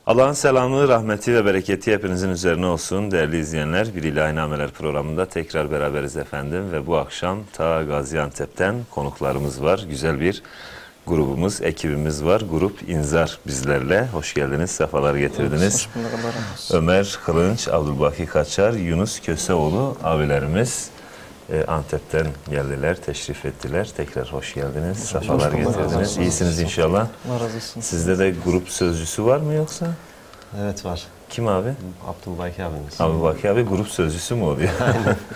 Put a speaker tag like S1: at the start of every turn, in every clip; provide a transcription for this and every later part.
S1: Allah'ın selamı, rahmeti ve bereketi hepinizin üzerine olsun değerli izleyenler. Bir İlahinameler programında tekrar beraberiz efendim ve bu akşam ta Gaziantep'ten konuklarımız var. Güzel bir grubumuz, ekibimiz var. Grup İnzar bizlerle. Hoş geldiniz, sefalar getirdiniz. Ömer Kılınç, Abdülbaki Kaçar, Yunus Köseoğlu abilerimiz Antep'ten geldiler, teşrif ettiler. Tekrar hoş geldiniz, sefalar getirdiniz. İyisiniz inşallah.
S2: Allah razı olsun.
S1: Sizde de grup sözcüsü var mı yoksa?
S3: Evet var.
S1: Kim abi?
S3: Abdülbaki abimiz.
S1: Abdülbaki abi grup sözcüsü mü oluyor?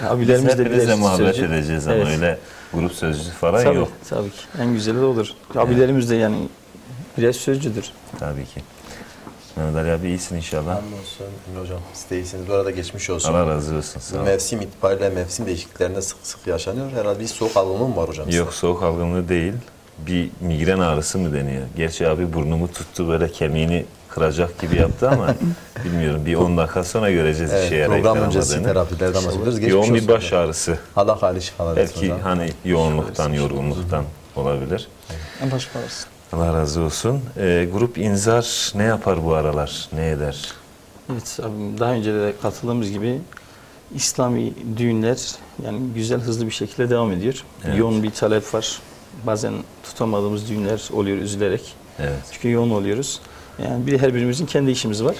S2: Abilerimiz de
S1: hepinizle muhabbet
S2: sözcü
S1: edeceğiz ama
S2: evet.
S1: öyle grup sözcüsü falan
S2: Tabii,
S1: yok.
S2: tabii ki. En güzeli de olur. Abilerimiz de yani biraz sözcüdür.
S1: Tabii ki. Mehmet Ali abi iyisin inşallah.
S3: Hamdolsun Emre Hocam. Siz de iyisiniz. Bu arada geçmiş olsun.
S1: Allah razı olsun. Sağ olun.
S3: Mevsim itibariyle mevsim değişikliklerinde sık sık yaşanıyor. Herhalde bir soğuk algınlığı mı var hocam size?
S1: Yok, soğuk algınlığı değil. Bir migren ağrısı mı deniyor? Gerçi abi burnumu tuttu, böyle kemiğini kıracak gibi yaptı ama bilmiyorum. Bir 10 dakika sonra göreceğiz
S3: Evet,
S1: işe yarayıp
S3: program öncesi
S1: yaramadığını.
S3: terapilerden bahsediyoruz. Geçmiş
S1: Yoğun bir
S3: olsun
S1: baş
S3: hocam.
S1: ağrısı.
S3: Allah hali şifalar versin
S1: Belki
S3: hocam.
S1: hani yoğunluktan, yorgunluktan olabilir.
S2: En başka olsun.
S1: Allah razı olsun. Grup İnzar ne yapar bu aralar? Ne eder?
S2: Evet abim, daha önce de katıldığımız gibi İslami düğünler yani güzel hızlı bir şekilde devam ediyor.
S1: Evet.
S2: Yoğun bir talep var. Bazen tutamadığımız düğünler oluyor üzülerek.
S1: Evet.
S2: Çünkü yoğun oluyoruz. Yani bir de her birimizin kendi işimiz var.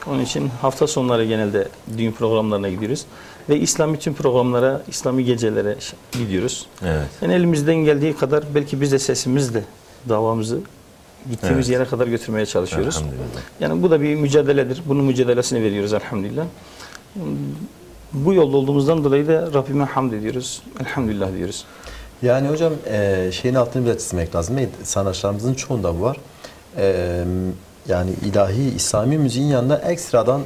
S2: Onun için hafta sonları genelde düğün programlarına gidiyoruz. Ve İslami tüm programlara, İslami gecelere gidiyoruz.
S1: Evet.
S2: Yani elimizden geldiği kadar belki biz de sesimizle davamızı gittiğimiz
S1: Evet.
S2: yere kadar götürmeye çalışıyoruz.
S1: Elhamdülillah.
S2: Yani bu da bir mücadeledir. Bunun mücadelesini veriyoruz elhamdülillah. Bu yolda olduğumuzdan dolayı da Rabbime hamd ediyoruz. Elhamdülillah diyoruz.
S3: Yani hocam şeyin altını bile çizmek lazım. Sanatçılarımızın çoğunda bu var. Yani ilahi, İslami müziğin yanında ekstradan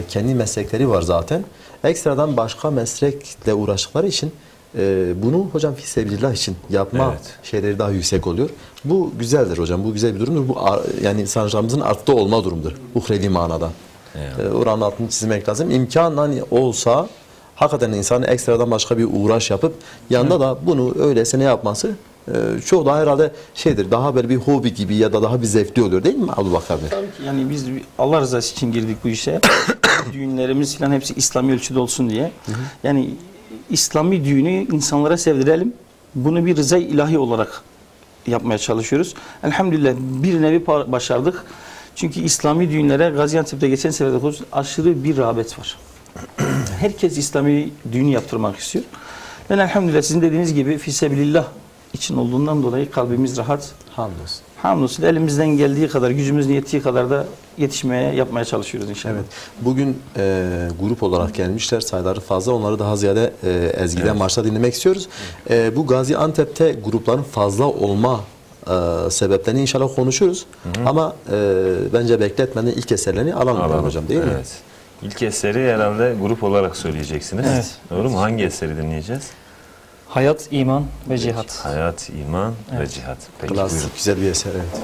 S3: kendi meslekleri var zaten. Ekstradan başka meslekle uğraştıkları için bunu hocam fisebilillah için yapma
S1: Evet.
S3: şeyleri daha yüksek oluyor. Bu güzeldir hocam. Bu güzel bir durumdur. Bu yani sanatçılarımızın artta olma durumudur. Uhrevi manada.
S1: Evet.
S3: Oranın altını çizmek lazım. İmkan hani olsa hakikaten insan ekstradan başka bir uğraş yapıp yanında da bunu öylesine yapması çok daha herhalde şeydir. Daha böyle bir hobi gibi ya da daha bir zevkli oluyor değil mi Abdülbaki abi?
S2: Tabii ki yani biz Allah rızası için girdik bu işe. Düğünlerimiz falan hepsi İslami ölçüde olsun diye. Yani İslami düğünü insanlara sevdirelim. Bunu bir rıza ilahi olarak yapmaya çalışıyoruz. Elhamdülillah bir nevi başardık. Çünkü İslami düğünlere Gaziantep'te geçen sefer de aşırı bir rağbet var. Herkes İslami düğün yaptırmak istiyor. Ben elhamdülillah sizin dediğiniz gibi fisebilillah için olduğundan dolayı kalbimiz rahat.
S3: Hamdolsun.
S2: Hamdolsun elimizden geldiği kadar, gücümüzün yettiği kadar da yetişmeye, yapmaya çalışıyoruz inşallah.
S3: Evet. Bugün grup olarak gelmişler. Sayıları fazla. Onları daha ziyade ezgiden
S1: Evet.
S3: marşta dinlemek istiyoruz. Bu Gaziantep'te grupların fazla olma sebeplerini inşallah konuşuruz. Ama bence bekletmeden ilk eserlerini alalım hocam değil mi?
S1: Evet. İlk eseri herhalde grup olarak söyleyeceksiniz.
S2: Evet.
S1: Doğru mu? Hangi eseri dinleyeceğiz?
S2: Hayat, iman ve cihat.
S1: Hayat, iman ve
S2: Evet.
S1: cihat. Peki
S3: Klas,
S1: buyurun.
S3: güzel bir eser evet.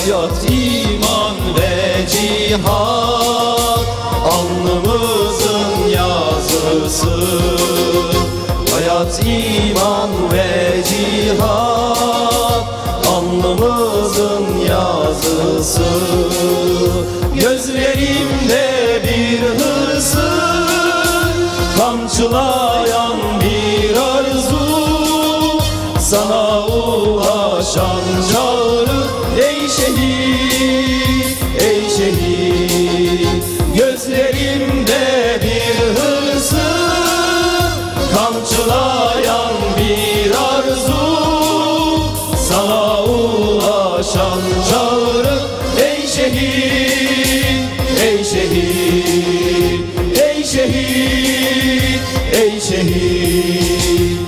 S4: Hayat, iman ve cihat alnımızın yazısı. Hayat, iman ve cihat alnımızın yazısı. Gözlerimde bir hırsın, kamçılayan bir arzu. Sana ulaşan çağrı ey şehit, ey şehit. Gözlerimde bir hırsın, kamçılayan bir arzu. Sana ulaşan çağrı ey şehit, ey şehit, ey şehit, ey şehit.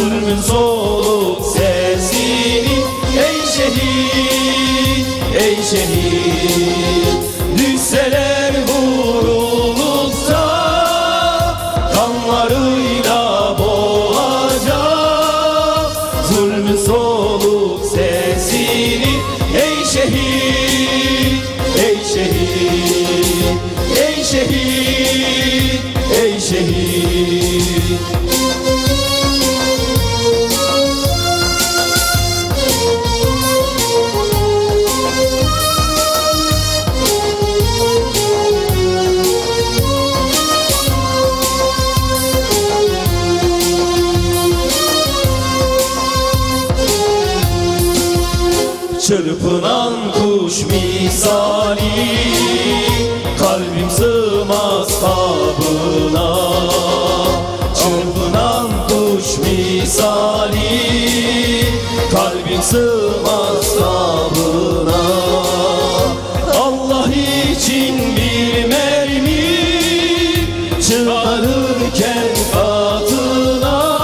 S4: zulmün soluk sesini. Ey şehit, ey şehit, düşseler vurulup da kanlarıyla boğacak zulmün soluk sesini. Ey şehit, ey şehit, ey şehit, ey şehit. Çırpınan kuş misali, kalbim sığmaz kabına. Çırpınan kuş misali, kalbim sığmaz kabına. Allah için bir mermi çıkarırken katına,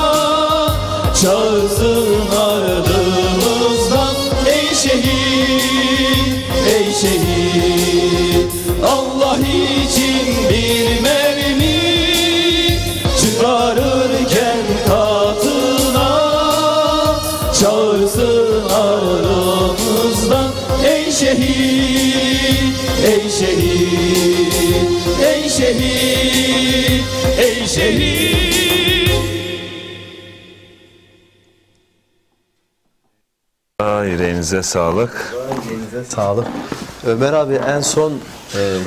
S4: çağırsın ardımızdan. Ey şehit, ey şehit, Allah için bir mermi çıkarırken katına, çağırsın aramızdan. Ey şehit, ey şehit, ey şehit, ey şehit.
S1: Yüreğinize sağlık.
S3: Elinize sağlık. Ömer abi en son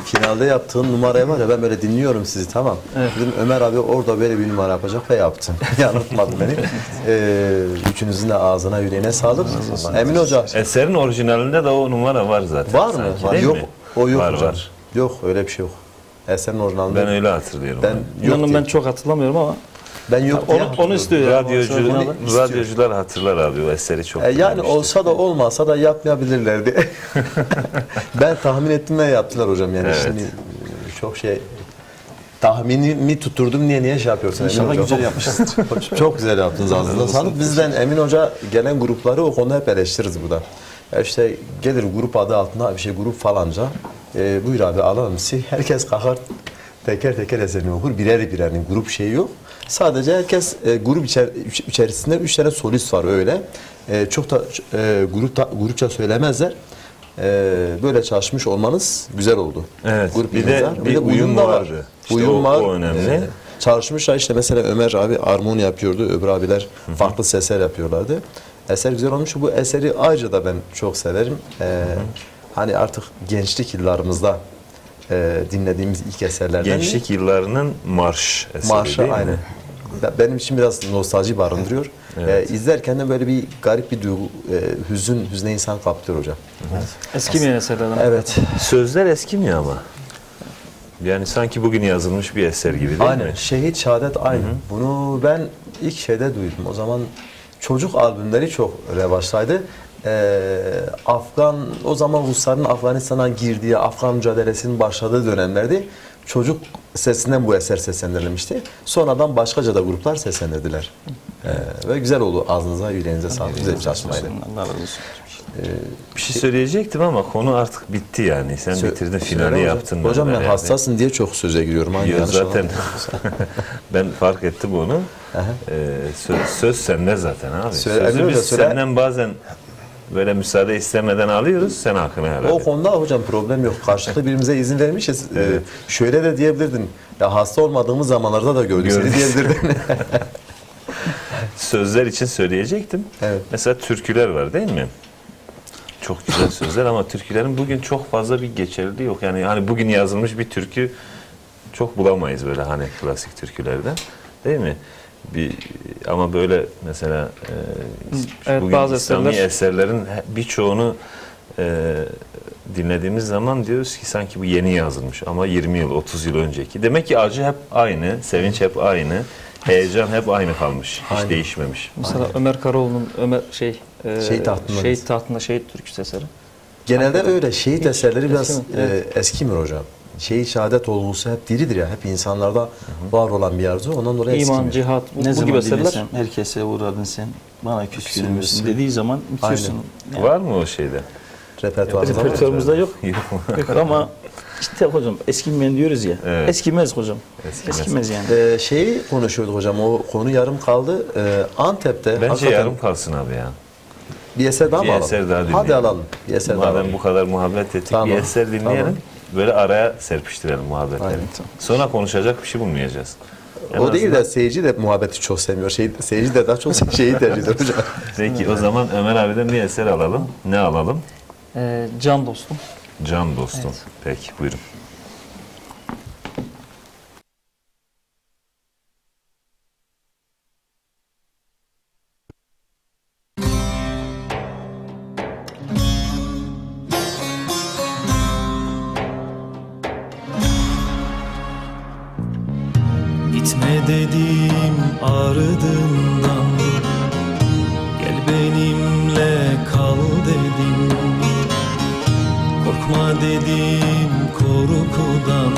S3: finalde yaptığın numarayı var ya, ben böyle dinliyorum sizi, tamam. Dedim Ömer abi orada böyle bir numara yapacak ve yaptın. Yanıltmadı beni. Üçünüzün de ağzına yüreğine sağlık. Emin Hoca.
S1: Eserin orijinalinde de o numara var zaten.
S3: Var mı?
S1: sanki,
S3: Var.
S1: değil
S3: Yok.
S1: mi?
S3: O yok
S1: Var,
S3: hocam.
S1: var.
S3: Yok, öyle bir şey yok. Eserin orijinalinde.
S1: Ben öyle hatırlıyorum.
S3: Ben yok
S2: İnanın
S3: diye.
S2: ben çok hatırlamıyorum ama
S3: Ben yok diye
S2: onu istiyor yani.
S1: Radyocular hatırlar abi, o eseri çok
S3: yani
S1: beğenmişti.
S3: olsa da olmasa da yapmayabilirlerdi. Ben tahmin ettim ve yaptılar hocam yani.
S1: Evet.
S3: Şimdi çok şey tahminimi tuturdum, niye şey yapıyorsun?
S2: İnşallah
S3: Emin
S2: güzel
S3: hocam?
S2: yapmışsınız.
S3: Çok güzel yaptınız, ağzınıza sağlık. Bizden Emin Hoca gelen grupları o konuda hep eleştiririz burada. Ya işte gelir grup adı altında bir şey, grup falanca. Buyur abi alalım sizi. Herkes kalkar teker teker eserini okur. Birer birerin grup şeyi yok. Sadece herkes grup içerisinde 3 tane solist var öyle. Çok da grupça söylemezler. Böyle çalışmış olmanız güzel oldu.
S1: Evet.
S3: Grup
S1: Bir de
S3: imza.
S1: bir uyum
S3: da
S1: vardı. İşte
S3: uyum var.
S1: o önemli.
S3: Çalışmışlar işte, mesela Ömer abi armoni yapıyordu. Öbür abiler farklı sesler yapıyorlardı. Eser güzel olmuş. Bu eseri ayrıca da ben çok severim. Hani artık gençlik yıllarımızda dinlediğimiz ilk eserlerden.
S1: Gençlik yıllarının marş eseri
S3: Marşı
S1: değil mi?
S3: aynı. Benim için biraz nostalji barındırıyor.
S1: Evet.
S3: İzlerken de böyle bir garip bir duygu, hüzne insan kaplıyor hocam.
S2: Eskimeyen eserlerden.
S3: Evet.
S1: Sözler eskimiyor ama. Yani sanki bugün yazılmış bir eser gibi değil
S3: Aynen.
S1: mi?
S3: Şehit Şehadet aynı. Bunu ben ilk şeyde duydum. O zaman çocuk albümleri çok revaçtaydı. O zaman Rusların Afganistan'a girdiği, Afgan mücadelesinin başladığı dönemlerdi. Çocuk sesinden bu eser seslendirilmişti. Sonradan başkaca da gruplar seslendirdiler. Ve güzel oldu. Ağzınıza, yüreğinize sağlık. Güzel bir çalışmaydı.
S2: Allah razı olsun.
S1: Bir şey söyleyecektim ama konu artık bitti yani. Sen bitirdin, finali yaptın.
S3: Hocam ben
S1: Yani.
S3: hassasın diye çok söze giriyorum. Hangi
S1: Yok,
S3: yanlış
S1: zaten
S3: anlamayın.
S1: ben fark ettim bunu. Söz sende zaten abi.
S3: Söyle,
S1: Sözü
S3: Emre
S1: biz
S3: Hoca, söyle.
S1: senden bazen böyle müsaade istemeden alıyoruz. Sen hakkını helal
S3: O
S1: et.
S3: konuda hocam problem yok. Karşılıklı birbirimize izin vermişiz. Şöyle de diyebilirdin. Ya hasta olmadığımız zamanlarda da gördük seni diyebilirdin.
S1: Sözler için söyleyecektim.
S3: Evet.
S1: Mesela türküler var değil mi? Çok güzel sözler ama türkülerin bugün çok fazla bir geçerliliği yok. Yani hani bugün yazılmış bir türkü çok bulamayız böyle hani klasik türkülerden. Değil mi? Ama böyle mesela
S2: Evet,
S1: bugün
S2: bazı
S1: İslami
S2: eserler-
S1: eserlerin birçoğunu dinlediğimiz zaman diyoruz ki sanki bu yeni yazılmış ama 20 yıl, 30 yıl önceki. Demek ki acı hep aynı, sevinç hep aynı, heyecan hep aynı kalmış. Hiç
S3: Aynen.
S1: değişmemiş.
S2: Mesela Ömer Karaoğlu'nun
S3: Şehit Tahtında.
S2: Şehit Tahtında Şehit türküsü eseri.
S3: Genelde öyle şehit eserleri biraz
S2: Eski mi? Evet.
S3: eskimir hocam. şehadet olgusu hep diridir ya. Hep insanlarda var olan bir arzu. Ondan dolayı
S5: İman,
S3: eskimiyor.
S5: cihat,
S2: Ne
S5: bu gibi
S2: zaman
S5: eserler.
S2: dinlesem herkese uğradın sen, bana küskün müsün dediği zaman bitiyorsun. Yani
S1: Var mı o şeyde?
S3: Repertuarımızda var.
S5: Repertuarımızda yok.
S1: Yok.
S2: ama işte hocam eskimeyen diyoruz ya.
S1: Evet.
S2: Eskimez hocam.
S1: Eskimez.
S2: Eskimez yani.
S3: Şeyi konuşuyorduk hocam. O konu yarım kaldı. Antep'te
S1: Bence
S3: hakikaten
S1: yarım kalsın abi ya.
S3: bir eser daha
S1: Bir
S3: mı alalım?
S1: eser daha dinleyelim.
S3: Hadi alalım. Bir eser daha
S1: Madem
S3: alalım.
S1: bu kadar muhabbet ettik,
S3: Tamam.
S1: bir eser dinleyelim.
S3: Tamam.
S1: Böyle araya serpiştirelim muhabbetleri.
S3: Aynen.
S1: Sonra konuşacak bir şey bulmayacağız. En
S3: O değil
S1: azından-
S3: de seyirci de muhabbeti çok sevmiyor. Seyirci de daha çok şeyi tercih ediyor hocam.
S1: Peki o zaman Ömer abiden bir eser alalım. Ne alalım?
S5: Can dostum.
S1: Can dostum. Peki buyurun.
S4: Gitme dedim ardından, gel benimle kal dedim. Korkma dedim korkudan,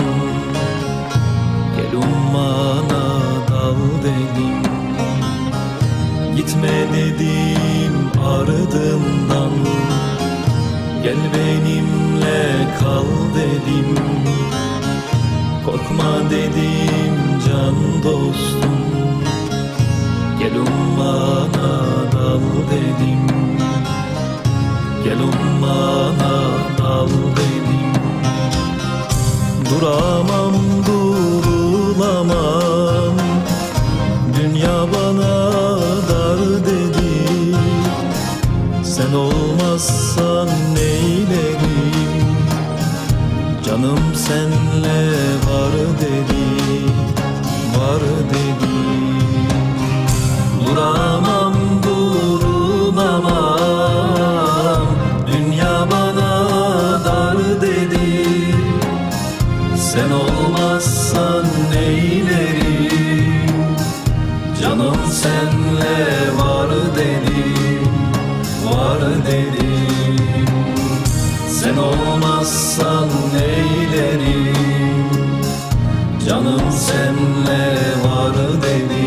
S4: gel ummana dal dedim. Gitme dedim ardından, gel benimle kal dedim. Korkma dedim can dostum, gel ummana dal dedim. Gel ummana dal dedim. Duramam durulamam, dünya bana dar dedi. Sen olmazsan neylerim, canım senle var dedi, var dedi. Duramam durumamam, dünya bana dar dedi. Sen olmazsan neylerim, canım senle var dedi, var dedi. Sen olmazsan neylerim, canım senle var dedi.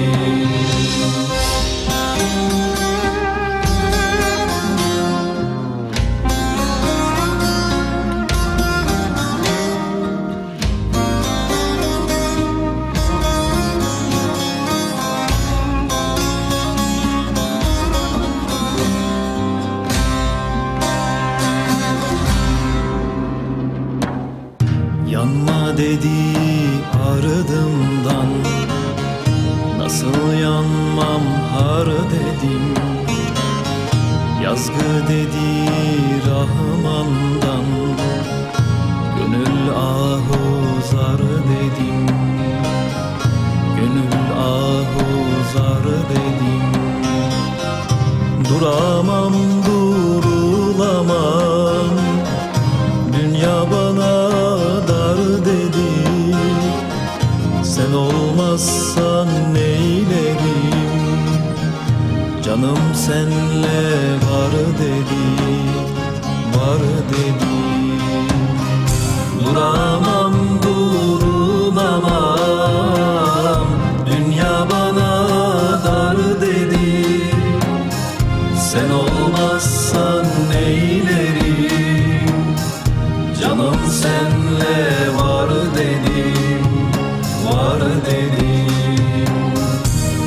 S4: Yanma dedi ardımdan, nasıl yanmam har dedim. Yazgı dedi Rahman'dan, gönül ahuzar dedim. Gönül ahuzar dedim. Duramam durulamam, dünya bana dar dedi. Sen olmazsan neylerim, canım senle var dedi, var dedi. Duramam durumamam, dünya bana dar dedi. Sen olmazsan neylerim, canım senle var dedim, var dedim.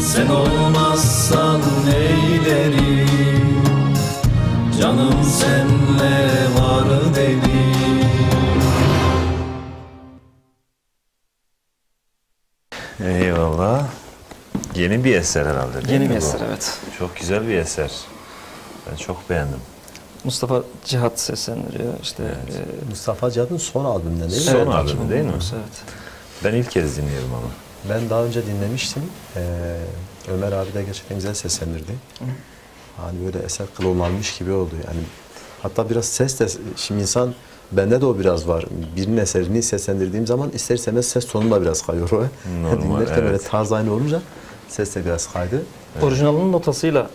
S4: Sen olmazsan neylerim, canım senle var dedim.
S1: Eyvallah. Yeni bir eser herhalde değil
S5: Yeni
S1: mi
S5: bir
S1: bu?
S5: eser, evet.
S1: Çok güzel bir eser. Ben çok beğendim.
S5: Mustafa Cihat seslendiriyor. İşte
S3: Mustafa Cihat'ın son albümünden değil mi?
S1: Son
S5: evet,
S1: albümü değil mi?
S5: Evet.
S1: Ben ilk kez dinliyorum ama.
S3: Ben daha önce dinlemiştim. Ömer abi de gerçekten güzel seslendirdi. Hani böyle eser klonlanmış gibi oldu. Yani hatta biraz ses de, şimdi insan, bende de o biraz var. Birinin eserini seslendirdiğim zaman ister istemez ses tonu da biraz kayıyor.
S1: Normal,
S3: Dinlerken böyle
S1: evet.
S3: tarz aynı olunca ses de biraz kaydı.
S5: Orijinalinin notasıyla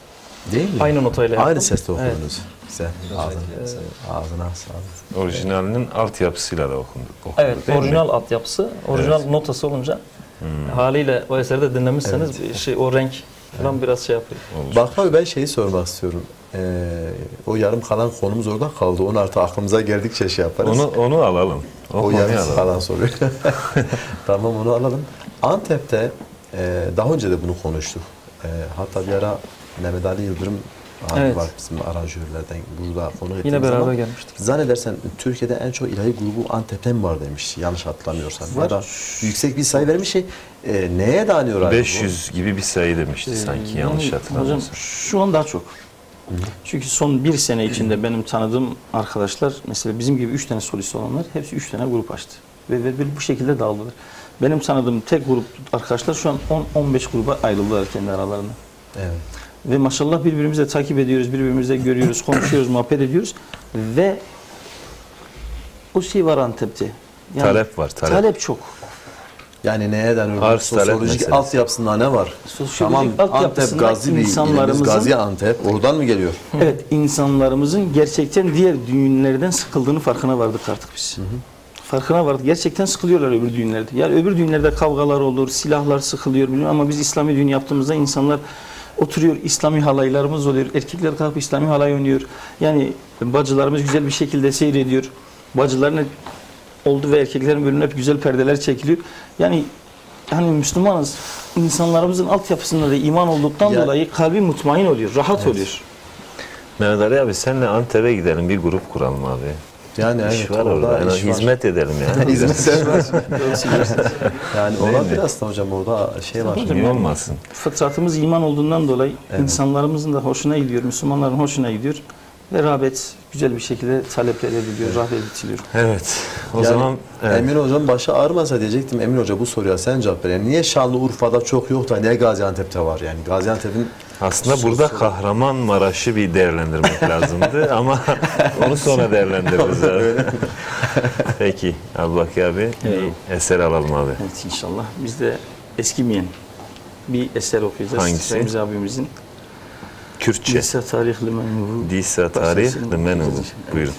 S3: Değil mi?
S5: Aynı notayla yaptım.
S3: Aynı sesle
S5: Evet.
S3: okudunuz. Güzel. Ağzına sağlık.
S1: Orijinalinin altyapısıyla da okundu.
S5: Evet,
S1: değil mi?
S5: orijinal altyapısı, orijinal notası olunca haliyle o eseri de dinlemişseniz o renk falan biraz şey yapıyor.
S3: Bak abi ben şeyi sormak istiyorum. O yarım kalan konumuz orada kaldı. Onu artık aklımıza geldikçe şey yaparız.
S1: Onu alalım.
S3: O
S1: konuyu
S3: yarım
S1: alalım.
S3: kalan soruyu. Tamam onu alalım. Antep'te daha önce de bunu konuştuk. Hatta bir ara Mehmet Ali Yıldırım abi
S5: Evet.
S3: var bizim aranjörlerden burada konu ettiğimiz
S5: Yine beraber
S3: zaman
S5: gelmiştik.
S3: zannedersen Türkiye'de en çok ilahi grubu Antep'ten var demiş. Yanlış hatırlamıyorsam.
S2: Var.
S3: Ya da yüksek bir sayı vermiş şey. Neye dayanıyor abi bu?
S1: 500 gibi bir sayı demişti sanki yanlış
S2: Hocam
S1: hatırlamıyorsam.
S2: şu an daha çok. Çünkü son bir sene içinde benim tanıdığım arkadaşlar mesela bizim gibi 3 tane solist olanlar hepsi 3 tane grup açtı. Ve bu şekilde dağıldılar. Benim tanıdığım tek grup arkadaşlar şu an 10-15 gruba ayrıldılar kendi aralarında.
S3: Evet.
S2: Ve maşallah birbirimizi de takip ediyoruz, birbirimizi de görüyoruz, konuşuyoruz, muhabbet ediyoruz. Ve o şey var Antep'te. Yani
S1: Talep var, talep.
S2: Talep çok.
S3: Yani neye dayanıyor?
S1: Arz talep
S3: Sosyolojik
S1: meselesi.
S3: altyapısında ne var?
S2: Sosyolojik
S3: Tamam Antep
S2: altyapısında
S3: Gazi bir ilimiz,
S2: insanlarımızın-
S3: Gaziantep oradan mı geliyor?
S2: Evet, insanlarımızın gerçekten diğer düğünlerden sıkıldığını farkına vardık artık biz. Farkına vardık. Gerçekten sıkılıyorlar öbür düğünlerde. Yani öbür düğünlerde kavgalar olur, silahlar sıkılıyor bilmiyorum ama biz İslami düğün yaptığımızda insanlar oturuyor, İslami halaylarımız oluyor. Erkekler kalkıp İslami halay oynuyor. Yani bacılarımız güzel bir şekilde seyrediyor. Bacıların oldu ve erkeklerin önüne hep güzel perdeler çekiliyor. Yani hani Müslümanız. İnsanlarımızın altyapısında da iman olduktan
S3: Ya-
S2: dolayı kalbi mutmain oluyor, rahat oluyor.
S1: Mehmet Ali abi senle Antep'e gidelim bir grup kuralım abi.
S3: Yani
S1: İş
S3: evet
S1: var orada.
S3: orada
S1: Yani
S3: iş var.
S1: hizmet edelim yani.
S3: Hizmet var.
S2: Doğru söylüyorsunuz.
S3: Yani
S1: Değil
S3: olabilir
S1: mi?
S3: aslında hocam orada şey var.
S2: Hocam,
S1: Niye olmasın?
S2: Fıtratımız iman olduğundan dolayı
S3: Evet.
S2: insanlarımızın da hoşuna gidiyor, Müslümanların hoşuna gidiyor ve rağbet güzel bir şekilde talepler ediliyor, rağbet ediliyor.
S1: Evet. O
S3: Yani
S1: zaman evet.
S3: Emin hocam başı ağrımasa diyecektim. Emin hoca bu soruya sen cevap ver. Yani niye Şanlıurfa'da çok yok da niye Gaziantep'te var? Yani Gaziantep'in
S1: Aslında burada Kahramanmaraş'ı bir değerlendirmek lazımdı ama onu sonra değerlendiririz abi. Peki Abdülbaki abi bir eser alalım abi.
S2: Evet inşallah. Biz de eskimeyen bir eser okuyacağız.
S1: Hangisi?
S2: Remzi abimizin.
S1: Kürtçe.
S2: Lise tarih limenuhu.
S1: Disa tarih
S2: Başlasın.
S1: Limenuhu.
S2: Evet.
S1: Buyurun.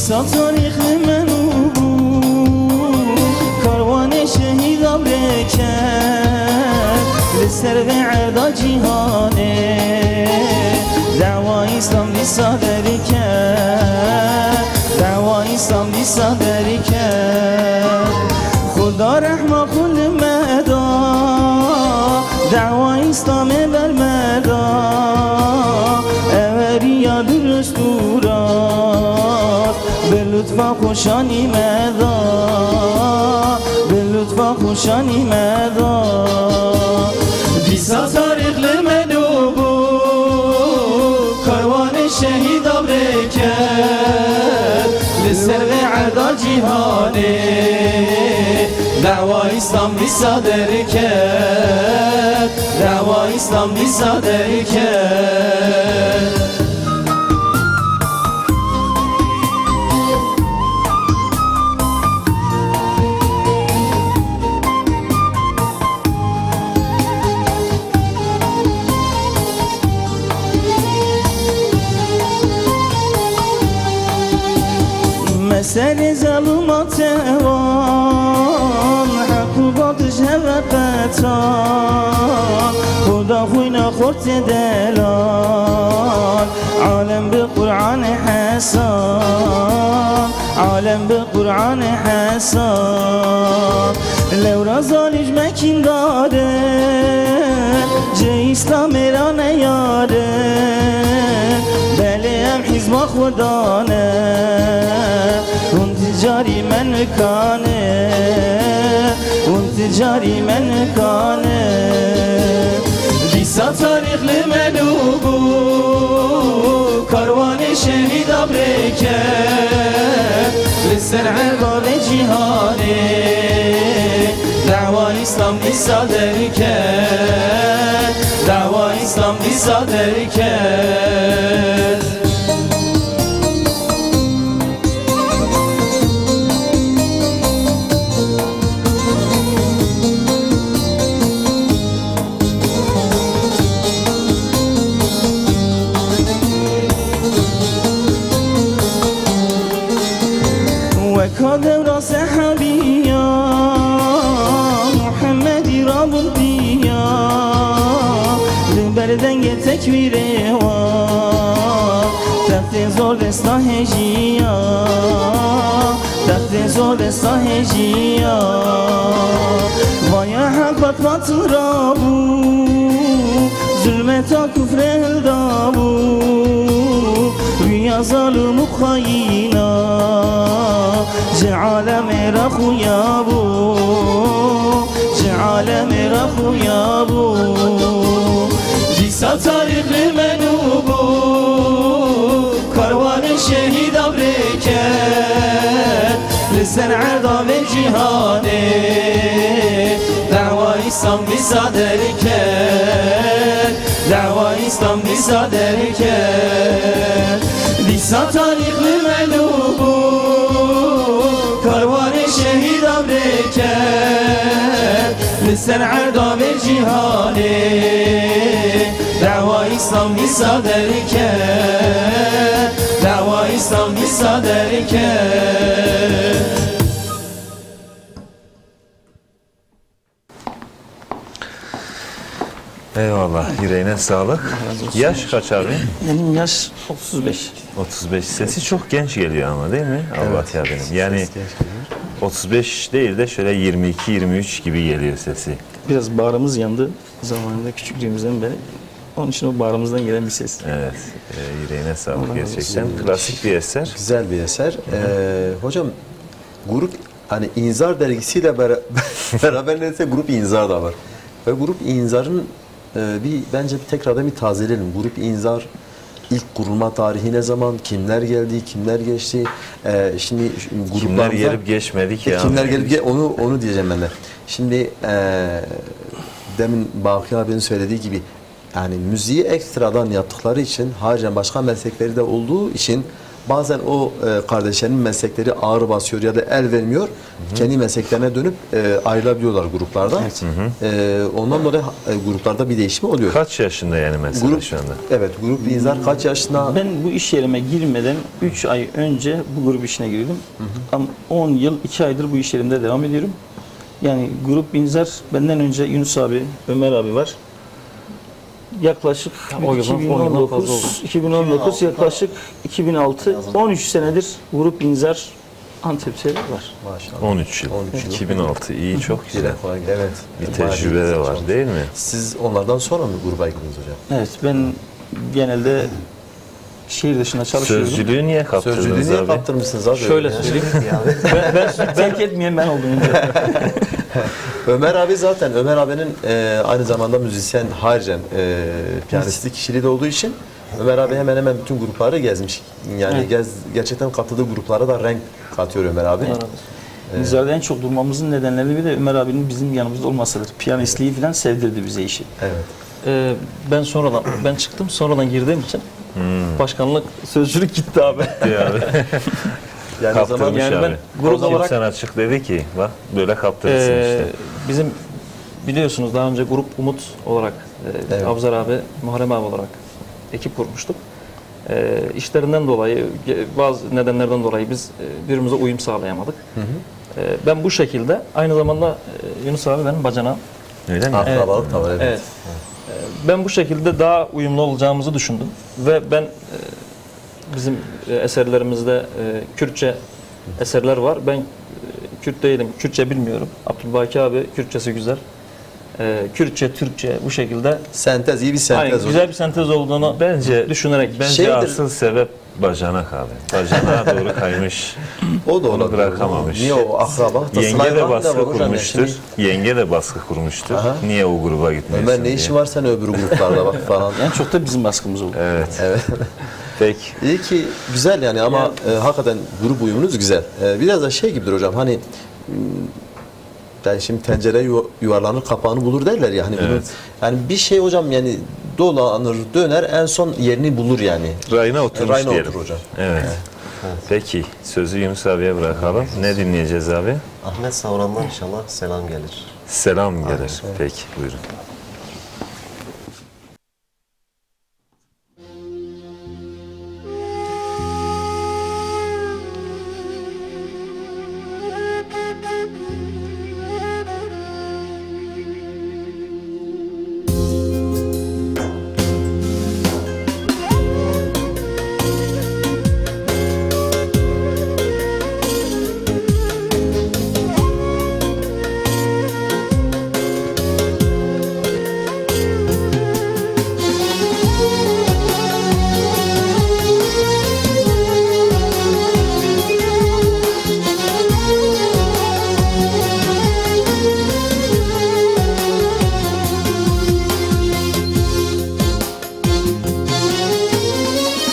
S6: تاریخ منو کاروان شهید برکت لسر و عدا جهانه دعوا اسلام صادر کرد دعوا اسلام صادر کرد خدا رحمه کل مدا دعوا اسلام بر مدا اوریا درست به لطفا خوشانی مدا به لطفا خوشانی مدا دیسا تاریخ لمنو بود کاروان شهید برکت لسر و عدا جهانه دعوا اسلام صادر کرد دعوا اسلام صادر کرد سر ظلمات وان حق و خاطش هوا قطان خدا خوینا خورت دلال عالم بقرآن حسان عالم بقرآن حسان لو رازانش مکین داره جه اسلام را نیاره بله هم حزب خدانه اون تجاری من کانه اون تجاری من کانه دیسا تاریخ لمنوبو کاروان شهید آبرکه لسر عقاب جهانه دعوای اسلام بی صادر کرد دعوای اسلام بی صادر کرد وكاذب راس حبيا محمدي رب الدنيا لبردنگ تکویر و تحت زور دستا هجیا تحت زور دستا هجیا ویا حق باطل رابو ظلمتا کفر هلدابو ریا ظالم و خاینا عالم را خویابو عالم را خویابو جیسا تاریخ منوبو کاروان شهید آبرکت لسر عذاب جهانه دعوای اسلام بی صادر کرد دعوای اسلام بی صادر کرد جیسا تاریخ منوبو کاروان شهید آبرکت لسر عذاب جهانه دعوای اسلام بی صادر کرد دعوای اسلام بی صادر کرد
S1: Eyvallah, yüreğine sağlık. Yaş kaç abi?
S2: Benim yaş 35.
S1: 35. Sesi çok genç geliyor ama değil mi? Allah ya benim. Yani 35 değil de şöyle 22-23 gibi geliyor sesi.
S2: Biraz bağrımız yandı zamanında küçüklüğümüzden beri. Onun için o bağrımızdan gelen bir ses.
S1: Evet, yüreğine sağlık
S2: Allah razı
S1: gerçekten.
S3: olsun.
S1: Klasik bir eser.
S3: Güzel bir eser. Hocam grup hani İnzar dergisiyle beraber neredeyse grup İnzar da var. Ve grup İnzar'ın bence tekrardan bir tazeleyelim. Grup İnzar ilk kurulma tarihi ne zaman? Kimler geldi? Kimler geçti? Şimdi
S1: Kimler gelip geçmedi ki?
S3: Kimler gelip onu diyeceğim ben de. Şimdi demin Baki abinin söylediği gibi yani müziği ekstradan yaptıkları için haricen başka meslekleri de olduğu için bazen o kardeşlerin meslekleri ağır basıyor ya da el vermiyor. Kendi mesleklerine dönüp ayrılabiliyorlar gruplardan. Ondan dolayı gruplarda bir değişim oluyor.
S1: Kaç yaşında yani mesela
S3: Grup,
S1: şu anda?
S3: evet, grup İnzar kaç yaşında?
S2: Ben bu iş yerime girmeden 3 ay önce bu grup işine girdim. Ama 10 yıl 2 aydır bu iş yerimde devam ediyorum. Yani grup İnzar benden önce Yunus abi, Ömer abi var. Yaklaşık
S5: O yıldan fazla oldu.
S2: 2019 yaklaşık 2006 13 senedir grup İnzar Antep'te var.
S3: Maşallah.
S1: 13 yıl.
S3: 13 yıl.
S1: 2006 iyi, çok güzel.
S3: Evet.
S1: Bir tecrübe de var değil mi?
S3: Siz onlardan sonra mı gruba girdiniz hocam?
S2: Evet, ben genelde şehir dışında çalışıyorum.
S1: Sözcülüğü niye kaptırdınız
S3: Sözcülüğü niye
S1: abi?
S3: kaptırmışsınız abi?
S5: Şöyle söyleyeyim.
S2: Ben terk etmeyen ben oldum önce.
S3: Ömer abi zaten Ömer abinin aynı zamanda müzisyen haricen piyanistlik kişiliği de olduğu için Ömer abi hemen hemen bütün grupları gezmiş. Yani gerçekten katıldığı gruplara da renk katıyor Ömer abi.
S2: İnzar'da en çok durmamızın nedenleri bir de Ömer abinin bizim yanımızda olmasıdır. Piyanistliği falan sevdirdi bize işi.
S3: Evet.
S5: Ben çıktım sonradan girdiğim için başkanlık sözcülük gitti abi.
S3: Yani o zaman
S1: Kaptırmış
S5: yani
S1: abi.
S5: ben grup
S1: Kim
S5: olarak-
S1: sana açık dedi ki bak böyle kaptırırsın işte.
S5: Bizim biliyorsunuz daha önce grup Umut olarak
S3: Evet.
S5: Abzar abi, Muharrem abi olarak ekip kurmuştuk. İşlerinden dolayı bazı nedenlerden dolayı biz birbirimize uyum sağlayamadık. Ben bu şekilde aynı zamanda Yunus abi benim bacanağım.
S1: Öyle mi?
S3: Akrabalık da var, evet.
S5: Evet. Ben bu şekilde daha uyumlu olacağımızı düşündüm ve ben bizim eserlerimizde Kürtçe eserler var. Ben Kürt değilim, Kürtçe bilmiyorum. Abdülbaki abi Kürtçesi güzel. Kürtçe, Türkçe bu şekilde
S3: Sentez, iyi bir sentez.
S5: aynen,
S3: hocam.
S5: güzel bir sentez olduğunu
S1: Bence
S5: düşünerek
S1: Bence
S3: Şeydir-
S1: asıl sebep bacanak abi. Bacanağa doğru kaymış.
S3: O da
S1: Onu
S3: olabilir.
S1: bırakamamış.
S3: Niye o akraba?
S1: Yenge de baskı
S3: var hocam,
S1: kurmuştur.
S3: şimdi
S1: Yenge de baskı kurmuştur.
S3: Aha.
S1: Niye o gruba gitmiyorsun
S3: Ömer ne
S1: diye.
S3: işi var sen öbür gruplarda bak falan.
S2: En çok da bizim baskımız oldu.
S1: Evet.
S3: Evet.
S1: Peki.
S3: İyi ki güzel yani ama hakikaten grup uyumunuz güzel. Biraz da şey gibidir hocam hani yani şimdi tencere yuvarlanır kapağını bulur derler ya hani bunu
S1: Evet.
S3: yani bir şey hocam yani dolanır döner en son yerini bulur yani.
S1: Rayına oturmuş
S3: Rayına
S1: diyelim.
S3: otur hocam.
S1: Evet. Peki. Sözü Yunus abiye bırakalım. Ne dinleyeceğiz abi?
S7: Ahmet Savran'dan inşallah selam gelir.
S1: Selam gelir. Peki. Buyurun.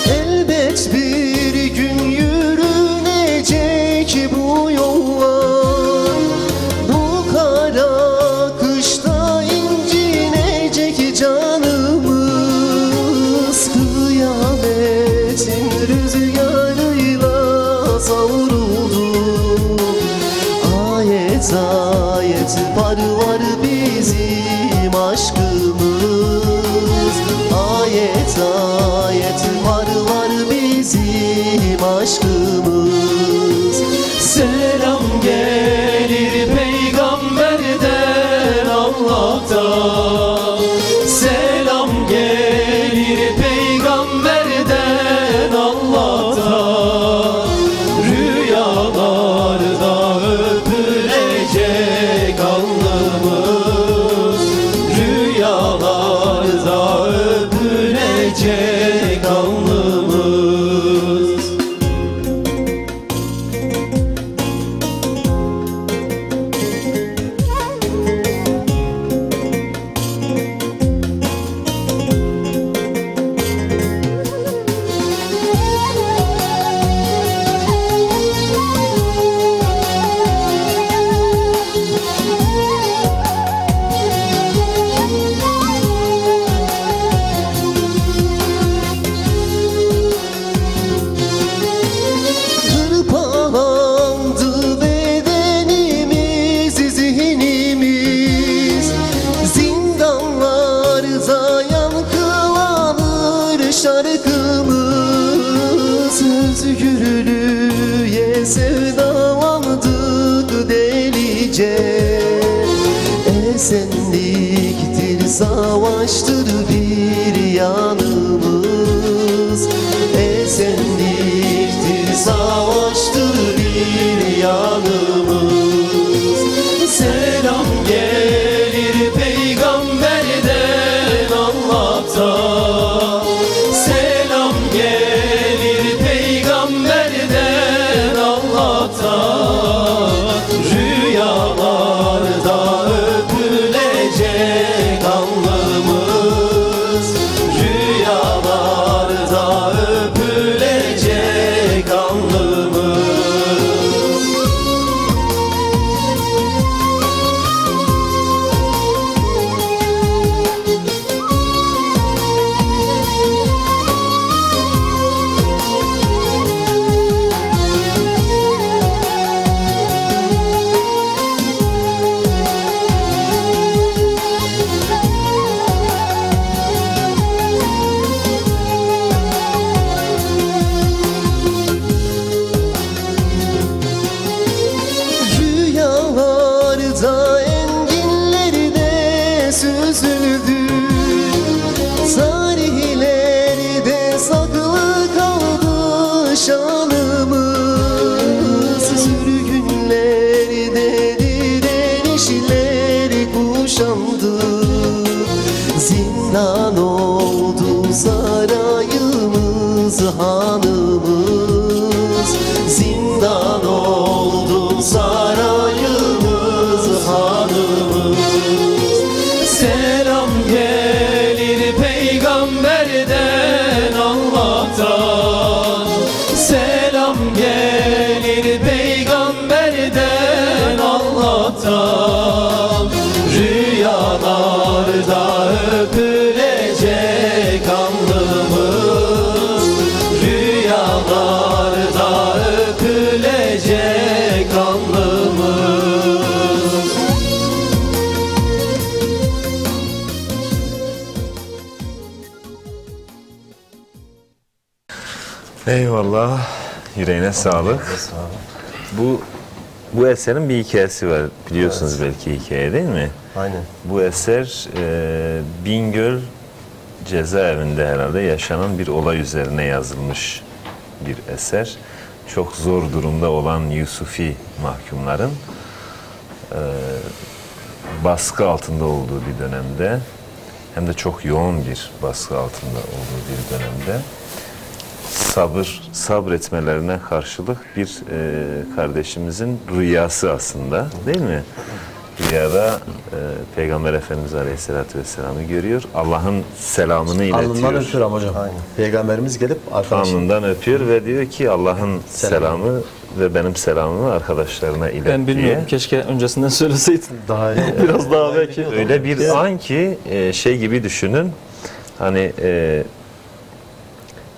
S7: Elbet bir gün yürünecek bu yollar, bu kara kışta incinecek canımız. Kıyametin rüzgarıyla savruldu, ayet ayet parlar bizim aşkımız. Ayet ayet parlar bizim aşkımız. Selam gelir peygamberden Allah'tan, selam gelir peygamberden Allah'tan. Rüyalarda öpülecek alnımız, rüyalarda öpülecek alnımız. Hırpalandı bedenimiz, zihnimiz, zindanlarda yankılanır şarkımız. Özgürlüğe sevdalandık delice, esenliktir savaştır bir yanımız. Esenliktir savaştır bir yanımız. Selam gelir peygamberden Allah'tan, selam gelir peygamberden Allah'tan. Rüyalarda öpülecek alnımız, hanımız, zindan oldu sarayımız hanımız. Selam gelir peygamberden Allah'tan, selam gelir peygamberden Allah'tan. Rüyalarda öpülecek alnımız, rüyalarda öpülecek alnımız.
S1: Eyvallah. Yüreğine sağlık. Bu eserin bir hikayesi var. Biliyorsunuz belki hikaye değil mi?
S3: Aynen.
S1: Bu eser Bingöl cezaevinde herhalde yaşanan bir olay üzerine yazılmış bir eser. Çok zor durumda olan Yusufi mahkumların baskı altında olduğu bir dönemde, hem de çok yoğun bir baskı altında olduğu bir dönemde sabretmelerine karşılık bir kardeşimizin rüyası aslında, değil mi? Rüyada Peygamber Efendimiz Aleyhisselatü Vesselam'ı görüyor. Allah'ın selamını iletiyor.
S3: Alnından öpüyor ama hocam. Aynen. Peygamberimiz gelip arkadaşım.
S1: Alnından öpüyor ve diyor ki Allah'ın selamı ve benim selamımı arkadaşlarına ilet
S5: Ben bilmiyorum.
S1: diye.
S5: Keşke öncesinden söyleseydin.
S3: Daha iyi.
S5: Biraz daha belki.
S1: Öyle bir an ki şey gibi düşünün. Hani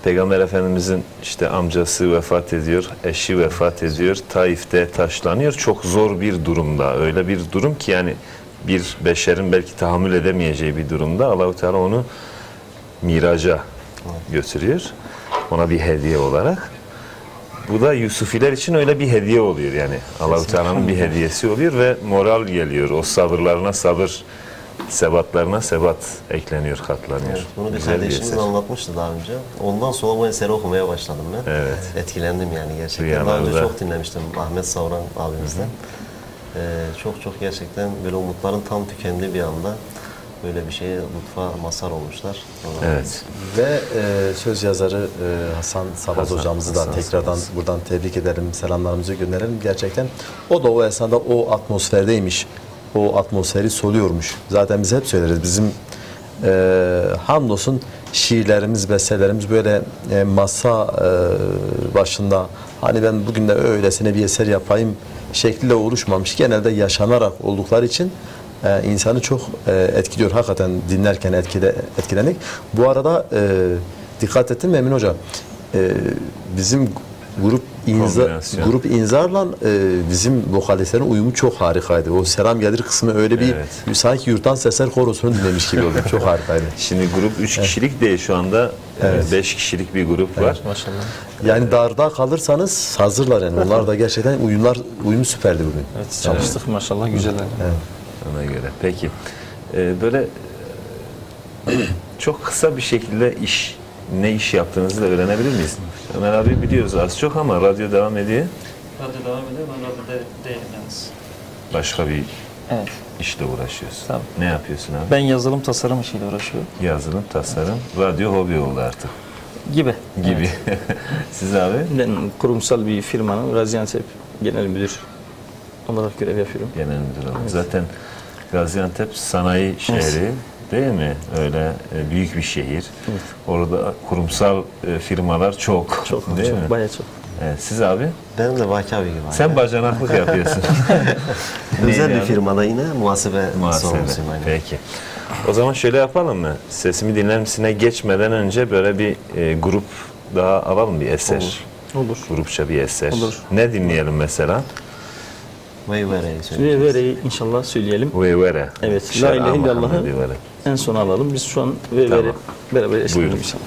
S1: Peygamber Efendimizin işte amcası vefat ediyor, eşi vefat ediyor, Taif'te taşlanıyor. Çok zor bir durumda. Öyle bir durum ki yani bir beşerin belki tahammül edemeyeceği bir durumda Allah-u Teala onu miraca götürüyor. Ona bir hediye olarak. Bu da Yusufiler için öyle bir hediye oluyor yani. Allah-u Teala'nın bir hediyesi oluyor ve moral geliyor. O sabırlarına sabır, sebatlarına sebat ekleniyor, katlanıyor.
S8: Evet, bunu bir
S1: Güzel
S8: kardeşimiz
S1: eser.
S8: anlatmıştı daha önce. Ondan sonra bu eseri okumaya başladım ben.
S1: Evet.
S8: Etkilendim yani gerçekten.
S1: Rüyalarda.
S8: Daha önce çok dinlemiştim Ahmet Savran abimizden. Çok gerçekten böyle umutların tam tükendiği bir anda böyle bir şeye lütfa mazhar olmuşlar.
S1: Evet.
S3: Ve söz yazarı Hasan Sabaz hocamızı da
S1: Hasan
S3: tekrardan
S1: Sabaz.
S3: buradan tebrik ederim, selamlarımızı gönderelim. Gerçekten o da o esnada o atmosferdeymiş, o atmosferi soluyormuş. Zaten biz hep söyleriz, bizim hamdolsun şiirlerimiz, bestelerimiz böyle masa başında, hani ben bugün de öylesine bir eser yapayım şekliyle oluşmamış. Genelde yaşanarak oldukları için insanı çok etkiliyor. Hakikaten dinlerken etkilendik. Bu arada dikkat ettin mi Emin Hoca? Bizim grup İnzar'la bizim vokalistlerin uyumu çok harikaydı. O selam gelir kısmı öyle bir sanki yurttan sesler korosunu dinlemiş gibi oldu. Çok harikaydı.
S1: Şimdi grup 3 kişilik değil, şu anda 5 kişilik bir grup var.
S5: Maşallah.
S3: Yani darda kalırsanız hazırlar yani. Onlar da gerçekten uyumu süperdi bugün.
S5: Evet, çalıştık maşallah, güzel.
S3: Evet.
S1: Ona göre. Peki. Böyle çok kısa bir şekilde ne iş yaptığınızı da öğrenebilir miyiz? Ömer abi biliyoruz az çok ama radyo devam ediyor.
S5: Radyo devam ediyor, ben radyoda değilim yalnız.
S1: Başka bir
S5: Evet.
S1: işle uğraşıyorsun.
S5: Tabii.
S1: Ne yapıyorsun abi?
S5: Ben yazılım tasarım işiyle uğraşıyorum.
S1: Yazılım, tasarım, radyo hobi oldu artık
S5: Gibi.
S1: gibi. Siz abi?
S2: Ben kurumsal bir firmanın Gaziantep Genel Müdür olarak görev yapıyorum.
S1: Genel müdür oldu. Zaten Gaziantep sanayi şehri değil mi? Öyle büyük bir şehir.
S2: Evet.
S1: Orada kurumsal firmalar çok.
S2: Çok,
S1: değil
S2: çok,
S1: mi?
S2: bayağı çok.
S1: Evet, siz abi?
S8: Benim de Vaki abi gibi.
S1: Sen bacanaklık yapıyorsun.
S8: Özel
S1: Neyi
S8: bir
S1: abi?
S8: firmada yine muhasebe sorumlusuyum. Aynen.
S1: Peki. O zaman şöyle yapalım mı? Sesimi dinler misine geçmeden önce böyle bir grup daha alalım, bir eser.
S2: Olur.
S1: Grupça bir eser.
S2: Olur.
S1: Ne dinleyelim mesela?
S8: Veyvere'yi
S2: Ve
S8: söyleyeceğiz.
S2: vereyi inşallah söyleyelim.
S1: Veyvere.
S2: Evet.
S1: Şer'a
S2: La ilahe
S1: Muhammed
S2: illallah'ı
S1: Veyvere.
S2: en sona alalım. Biz şu an ve
S1: Tamam.
S2: beraber eşleyelim
S1: Buyurun.
S2: inşallah.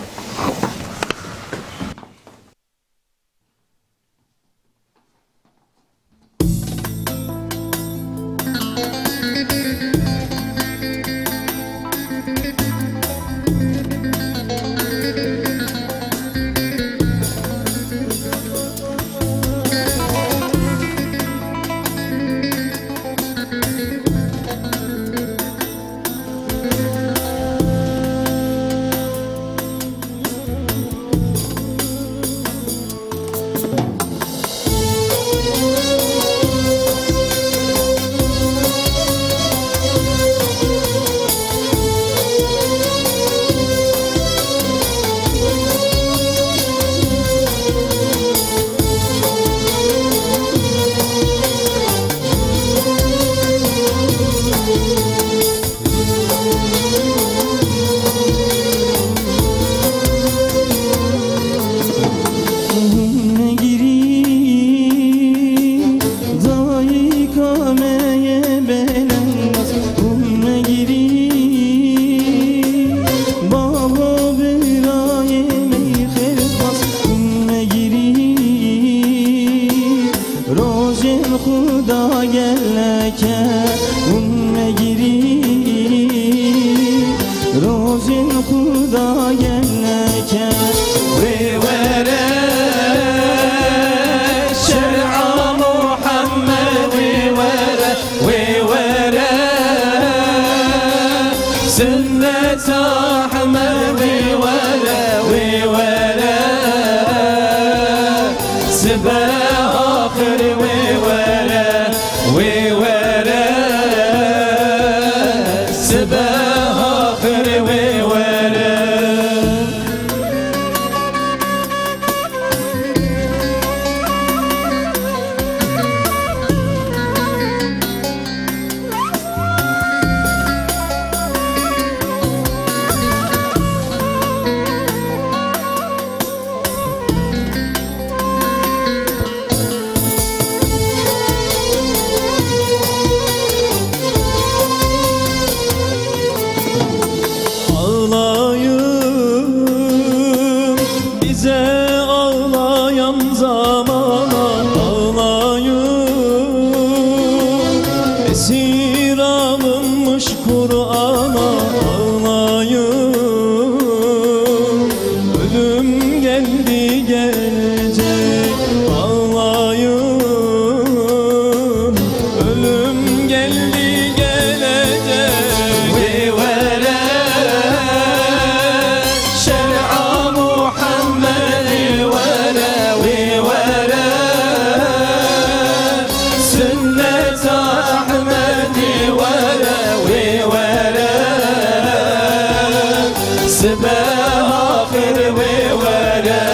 S7: آخر ويورا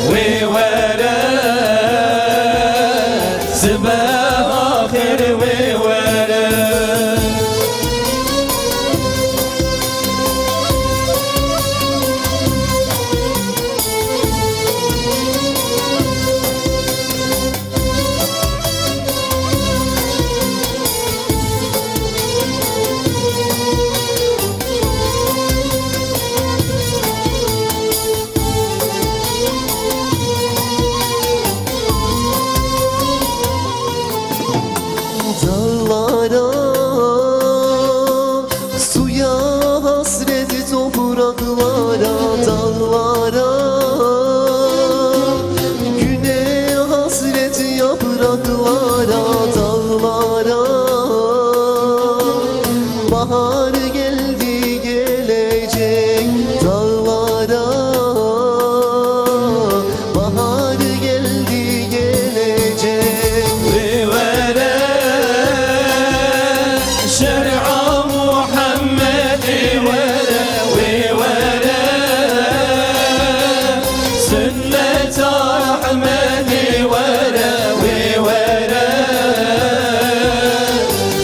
S7: ويورا سبا آخر ويورا
S8: Dağlara, suya hasret topraklara, dağlara, güne hasret yapraklara, dağlara, bahar geldi gelecek dağlara, bahar geldi gelecek.
S7: ويورا شرع محمد ولا ويورا سنة أحمد ولا ويورا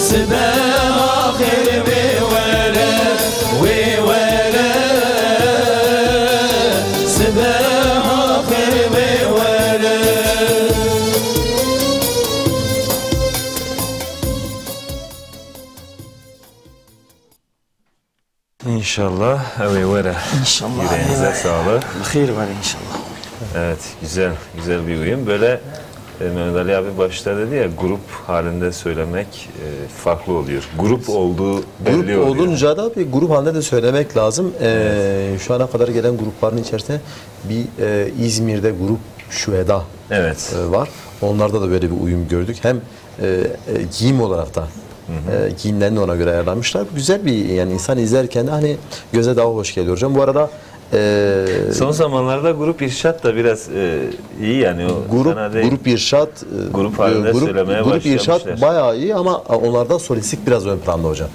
S7: سبا آخر ويورا ويورا سبا آخر ويورا
S1: İnşallah. Evvela.
S2: İnşallah.
S1: Yüreğinize sağlık.
S2: Hayır var inşallah.
S1: Evet, güzel bir uyum. Böyle Mehmet Ali abi başta dedi ya, grup halinde söylemek farklı oluyor. Grup olduğu belli oluyor.
S3: Grup olunca da bir grup halinde de söylemek lazım. Şu ana kadar gelen grupların içerisinde bir İzmir'de grup Şüheda
S1: Evet.
S3: var. Onlarda da böyle bir uyum gördük. Hem giyim olarak da giyimlerini ona göre ayarlamışlar. Güzel bir, yani insan izlerken de hani göze daha hoş geliyor hocam. Bu arada
S1: Son zamanlarda grup irşat da biraz iyi yani. O fena değil.
S3: grup irşat
S1: Grup halinde söylemeye
S3: grup irşat
S1: başlamışlar.
S3: bayağı iyi ama onlarda solistik biraz ön planda hocam.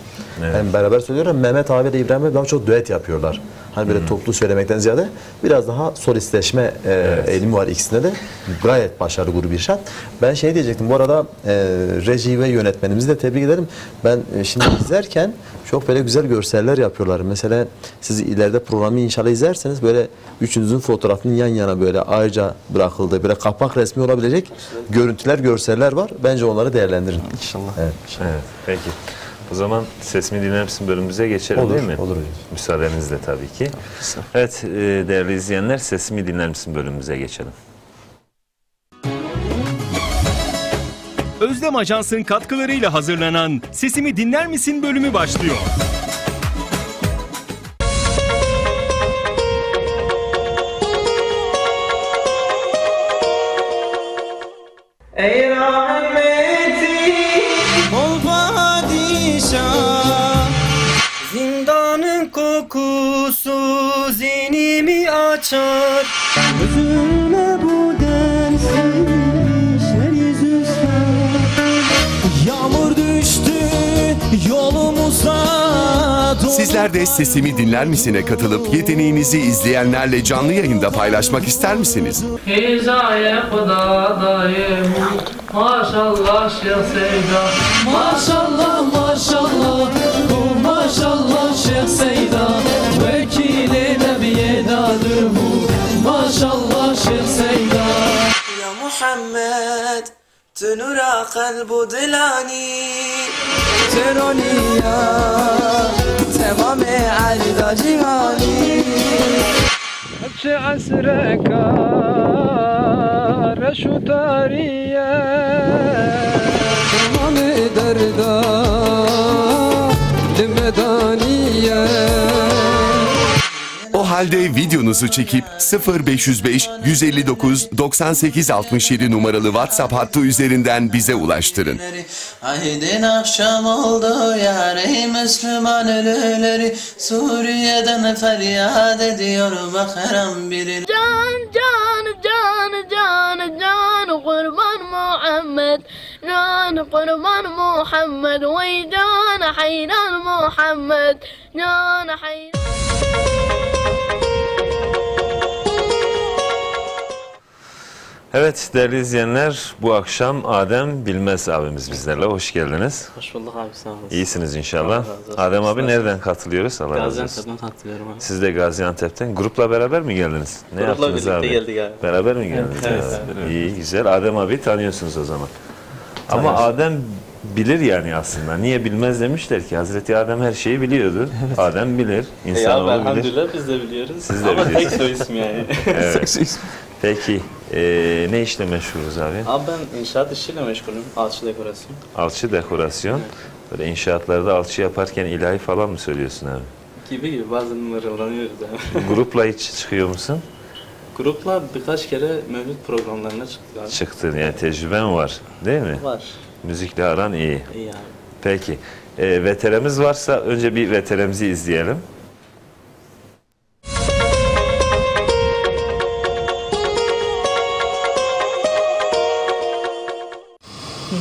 S1: Evet.
S3: Hem beraber söylüyorlar. Mehmet abi ile İbrahim abi daha çok düet yapıyorlar. Hani böyle toplu söylemekten ziyade biraz daha solistleşme eğilimi var ikisinde de. Gayet başarılı grup irşat. Ben şey diyecektim bu arada, reji ve yönetmenimizi de tebrik ederim. Ben şimdi izlerken çok böyle güzel görseller yapıyorlar. Mesela siz ileride programı inşallah izlerseniz böyle üçünüzün fotoğrafının yan yana böyle ayrıca bırakıldığı böyle kapak resmi olabilecek görüntüler, görseller var. Bence onları değerlendirin.
S2: İnşallah.
S3: Evet.
S1: Evet, peki. O zaman Sesimi Dinler Misin bölümümüze geçelim
S3: Olur,
S1: değil mi?
S3: olur hocam.
S1: Müsaadenizle tabii ki. Evet, değerli izleyenler, Sesimi Dinler Misin bölümümüze geçelim.
S9: Özlem Ajans'ın katkılarıyla hazırlanan Sesimi Dinler Misin bölümü başlıyor.
S7: ey rahmeti ol padişah, zindanın kokusu zihnimi açar. Üzülme bu densiz yeryüzüne, yağmur düştü yolumuza.
S10: Sizler de Sesimi Dinler Misin'e katılıp yeteneğinizi izleyenlerle canlı yayında paylaşmak ister misiniz?
S11: Hizaya Kudadayım, maşallah Şeyh Seyda. Maşallah maşallah, bu maşallah Şeyh Seyda. Vekili Nebiye dadır bu, maşallah Şeyh Seyda.
S7: Ya Muhammed, tünura kalbu dilani, tünuniya, temame alda cihani.
S11: Hepsi asre kar, şu tariye. Temame derda, dimedaniye.
S10: O halde videonuzu çekip 0505 159 98 67 numaralı WhatsApp hattı üzerinden bize ulaştırın.
S7: Aydın akşam oldu yâri Müslüman ölüleri, Suriye'den feryat ediyor bakaran biri.
S12: Can can can can can kurban Muhammed, can kurban Muhammed, ve can hayran Muhammed, can hayran.
S1: Evet değerli izleyenler, bu akşam Adem Bilmez abimiz bizlerle. Hoş geldiniz.
S13: Hoş bulduk abi, sağ olasın.
S1: İyisiniz inşallah.
S13: Allah razı olsun.
S1: Adem abi nereden katılıyoruz? Allah razı olsun.
S13: Gaziantep'ten katılıyorum abi.
S1: Siz de Gaziantep'ten. Grupla beraber mi geldiniz? Ne
S13: Grupla
S1: yaptınız
S13: birlikte
S1: abi?
S13: geldik abi.
S1: Beraber mi geldiniz?
S13: Evet.
S1: İyi, güzel. Adem abi tanıyorsunuz o zaman. Ama Adem bilir yani aslında. Niye bilmez demişler ki. Hazreti Adem her şeyi biliyordu. Adem bilir. İnsanoğlu bilir.
S13: Elhamdülillah biz de biliyoruz.
S1: Siz de
S13: ama
S1: biliyorsunuz.
S13: tek soy ismi yani.
S1: Evet. Peki ne işle meşgulüz abi?
S13: Abi ben inşaat işiyle meşgulüm. Alçı dekorasyon.
S1: Alçı dekorasyon. Böyle inşaatlarda alçı yaparken ilahi falan mı söylüyorsun abi?
S13: Gibi bazen mırıldanıyoruz abi.
S1: Grupla hiç çıkıyor musun?
S13: Grupla birkaç kere mevlüt programlarına çıktık abi.
S1: Çıktın yani tecrüben var değil mi?
S13: Var.
S1: Müzikle aran iyi.
S13: İyi abi.
S1: Peki. VTR'miz varsa önce bir VTR'mizi izleyelim.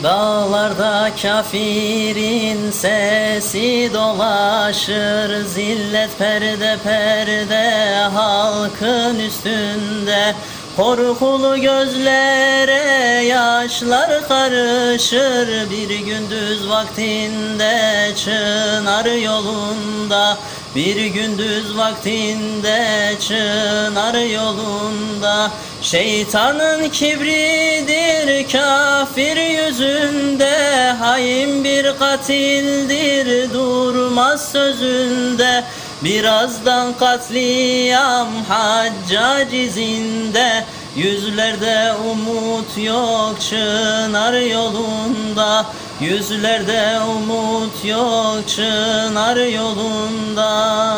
S7: Dağlarda kafirin sesi dolaşır, zillet perde perde halkın üstünde. Korkulu gözlere yaşlar karışır, bir gündüz vaktinde çınar yolunda. Bir gündüz vaktinde çınar yolunda. Şeytanın kibridir kafir yüzünde, hain bir katildir durmaz sözünde. Birazdan katliam Haccac izinde, yüzlerde umut yok çınar yolunda. Yüzlerde umut yok çınar yolunda.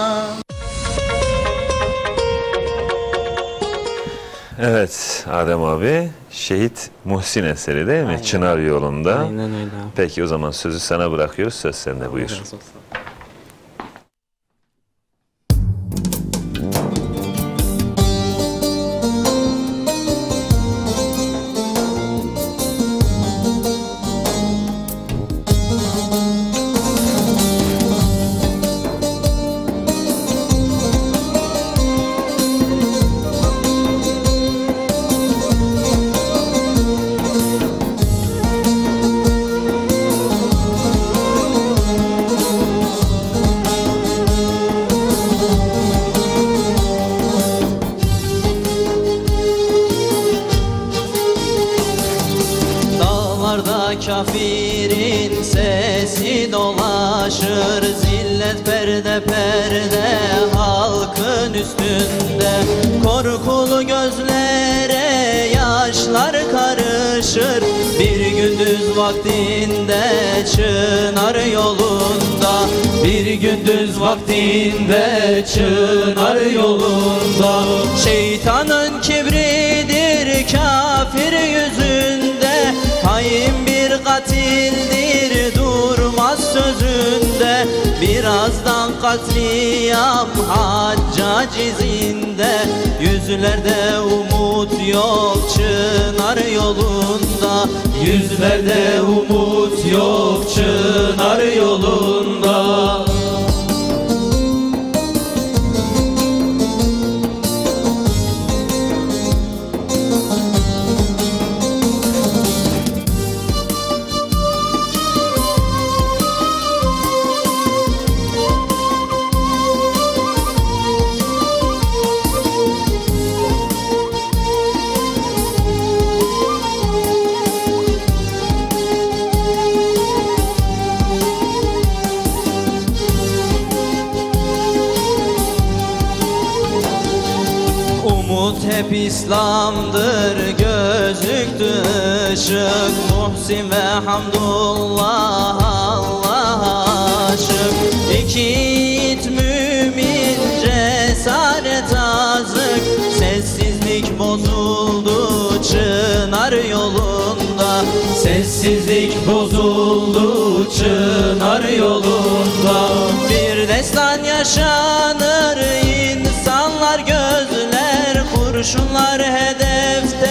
S1: Evet Adem abi, Şehit Muhsin eseri değil mi?
S13: Aynen.
S1: Çınar yolunda.
S13: Aynen öyle abi.
S1: Peki o zaman sözü sana bırakıyoruz. Söz sende, buyur.
S13: Allah razı olsun.
S7: Kafirin sesi dolaşır, zillet perde perde halkın üstünde. Korkulu gözlere yaşlar karışır, bir gündüz vaktinde çınar yolunda. Bir gündüz vaktinde çınar yolunda. Şeytanın kibridir kafir yüzünde, hain bir katildir durmaz sözünde. Birazdan katliam Haccac izinde, yüzlerde umut yok çınar yolunda. Yüzlerde umut yok çınar yolunda. Hep İslam'dır gözüktü ışık, Muhsin ve Hamdullah Allah'a aşık. İki yiğit mümin cesaret azık, sessizlik bozuldu çınar yolunda. Sessizlik bozuldu çınar yolunda. Bir destan yaşanır, insanlar gözler, kurşunlar hedefte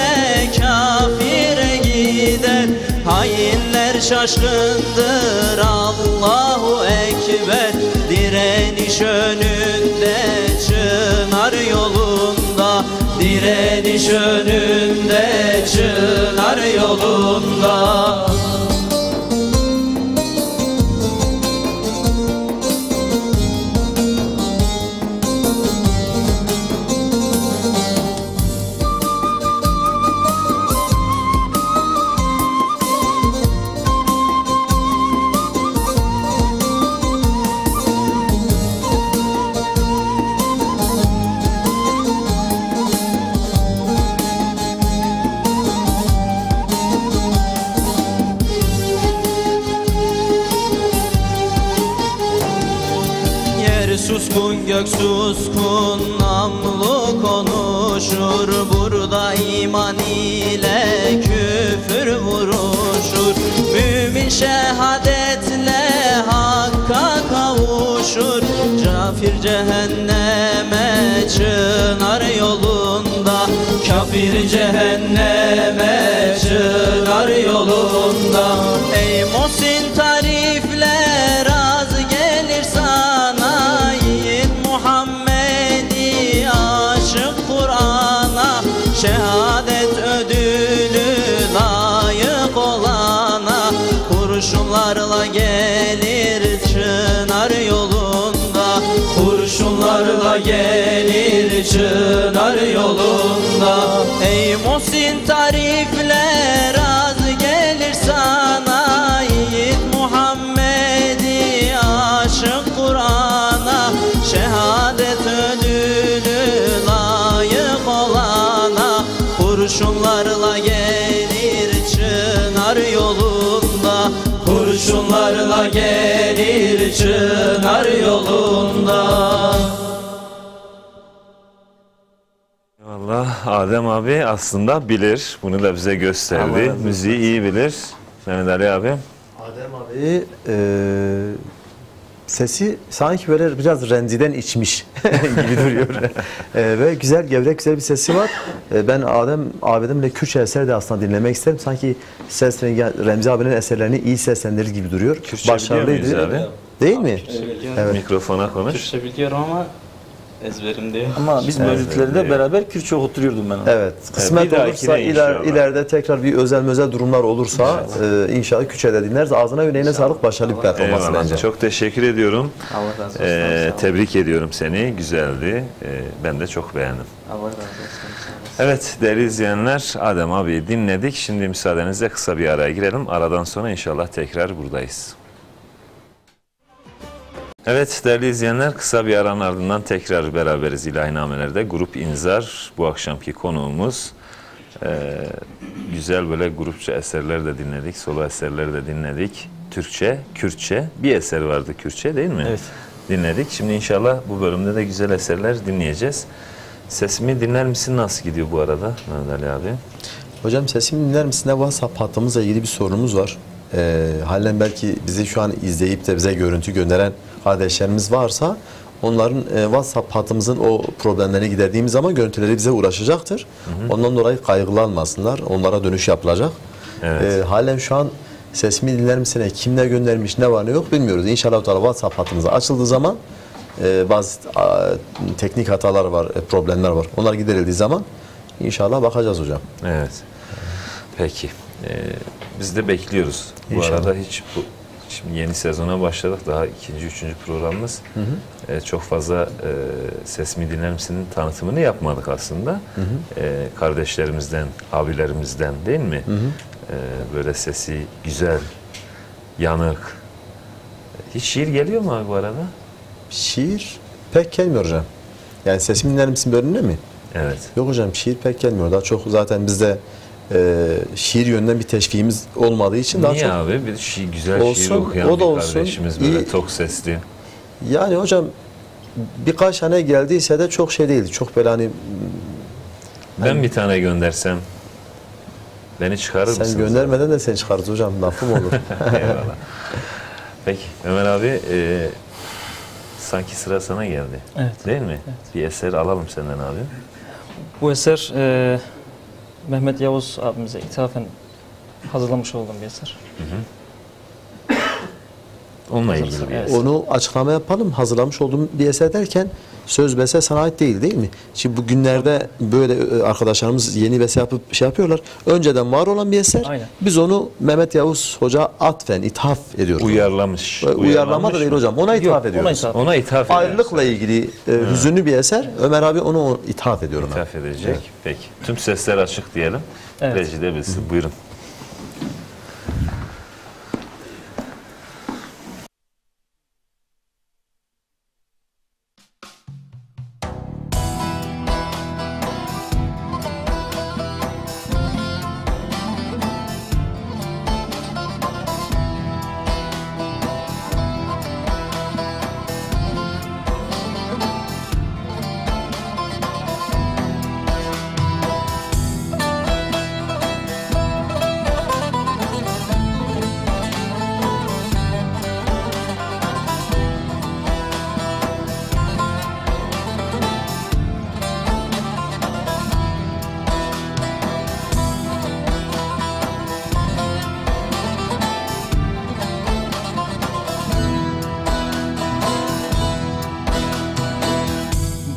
S7: kafire gider. Hainler şaşkındır, Allahu Ekber. Direniş önünde çınar yolunda. direniş önünde çınar yolunda. Suskun gök suskun namlu konuşur, burada iman ile küfür vuruşur. Mümin şehadetle hakka kavuşur, kafir cehenneme çınar yolunda. Kafir cehenneme çınar yolunda. Ey Muhsin tarifler az gelir sana, yiğit Muhammed'i aşık Kur'an'a. Şehadet ödülü layık olana, kurşunlarla gelir çınar yolunda. Kurşunlarla gelir çınar yolunda. Ey Muhsin tarifler az gelir sana, yiğit Muhammed'i aşık Kur'an'a. Şehadet ödülü layık olana, kurşunlarla gelir çınar yolunda. Kurşunlarla gelir çınar yolunda.
S1: Vallahi Adem abi aslında bilir. Bunu da bize gösterdi. Müziği iyi bilir. Mehmet Ali abi.
S3: Adem abi sesi sanki böyle biraz renciden içmiş gibi duruyor. Ve güzel, gevrek, güzel bir sesi var. Ben Adem abimle Kürtçe eser de aslında dinlemek isterim. Sanki ses rengi Remzi abinin eserlerini iyi seslendirir gibi duruyor.
S1: Kürtçe
S3: başarılıydı.
S1: abi?
S3: Değil mi?
S1: Evet. Mikrofona konuş.
S13: Kürtçe biliyorum ama ezberimde yok.
S2: Ama biz mevlütlerde beraber Kürtçe oturuyordum ben.
S3: Evet. Kısmet olursa ileride tekrar bir özel durumlar olursa inşallah Kürtçe'de dinleriz. Ağzına yüreğine sağlık, başarılı bir performans bence.
S1: Çok teşekkür ediyorum.
S13: Allah razı olsun.
S1: Tebrik ediyorum seni. Güzeldi. Ben de çok beğendim.
S13: Allah razı olsun.
S1: Evet değerli izleyenler, Adem abi dinledik. Şimdi müsaadenizle kısa bir araya girelim. Aradan sonra inşallah tekrar buradayız. Evet değerli izleyenler, kısa bir aranın ardından tekrar beraberiz İlahinameler'de. Grup İnzar bu akşamki konuğumuz. Güzel böyle grupça eserler de dinledik, solo eserler de dinledik. Türkçe, Kürtçe bir eser vardı Kürtçe değil mi?
S2: Evet.
S1: Dinledik. Şimdi inşallah bu bölümde de güzel eserler dinleyeceğiz. Sesimi dinler misin? Nasıl gidiyor bu arada Mehmet Ali abi?
S3: Hocam sesimi dinler misin? WhatsApp hattımızla ilgili bir sorunumuz var. Halen belki bizi şu an izleyip de bize görüntü gönderen kardeşlerimiz varsa onların WhatsApp hattımızın o problemlerini giderdiğimiz zaman görüntüleri bize uğraşacaktır. Ondan dolayı kaygılanmasınlar. Onlara dönüş yapılacak.
S1: Evet.
S3: Halen şu an sesimi dinler misin? Kimler göndermiş, ne var ne yok bilmiyoruz. İnşallah WhatsApp hattımız açıldığı zaman bazı teknik hatalar var, problemler var. Onlar giderildiği zaman inşallah bakacağız hocam.
S1: Evet. Peki. Biz de bekliyoruz.
S3: İnşallah.
S1: Bu arada şimdi yeni sezona başladık. Daha 2. 3. programımız. Çok fazla Ses mi dinler misin'in tanıtımını yapmadık aslında. Kardeşlerimizden, abilerimizden değil mi? Böyle sesi güzel, yanık. Hiç şiir geliyor mu abi bu arada?
S3: Şiir pek gelmiyor hocam. Yani Sesimi dinler misin bölümünde mi?
S1: Evet.
S3: Yok hocam şiir pek gelmiyor. Daha çok zaten bizde şiir yönünden bir teşvikimiz olmadığı için daha çok...
S1: Niye abi? Bir güzel şiir okuyan
S3: o da
S1: bir
S3: olsun,
S1: kardeşimiz böyle
S3: iyi.
S1: tok sesli.
S3: Yani hocam birkaç tane geldiyse de çok şey değildi. Çok böyle hani...
S1: Ben bir tane göndersem beni çıkarır mısın?
S3: Sen göndermeden de seni çıkarız hocam. Lafım olur.
S1: Eyvallah. Peki Ömer abi sanki sıra sana geldi.
S5: Evet.
S1: Değil mi?
S5: Evet.
S1: Bir eser alalım senden abi.
S5: Bu eser Mehmet Yavuz abimize ithafen hazırlamış olduğum bir eser.
S1: Onunla ilgili bir eser.
S3: Onu açıklama yapalım. Hazırlamış olduğum bir eser derken söz beste sana ait değil mi? Şimdi bu günlerde böyle arkadaşlarımız yeni beste yapıp şey yapıyorlar. Önceden var olan bir eser.
S5: Aynen.
S3: Biz onu Mehmet Yavuz Hoca atfen, ithaf ediyoruz.
S1: Uyarlamış.
S3: Uyarlama da değil hocam. Ona ithaf ediyoruz.
S1: Ona ithaf ediyoruz.
S3: Ayrılıkla ilgili hüzünlü bir eser. Ömer abi onu ithaf ediyor ona.
S1: İthaf edecek. Peki. Tüm sesler açık diyelim.
S5: Evet.
S1: Reji de bilsin. Buyurun.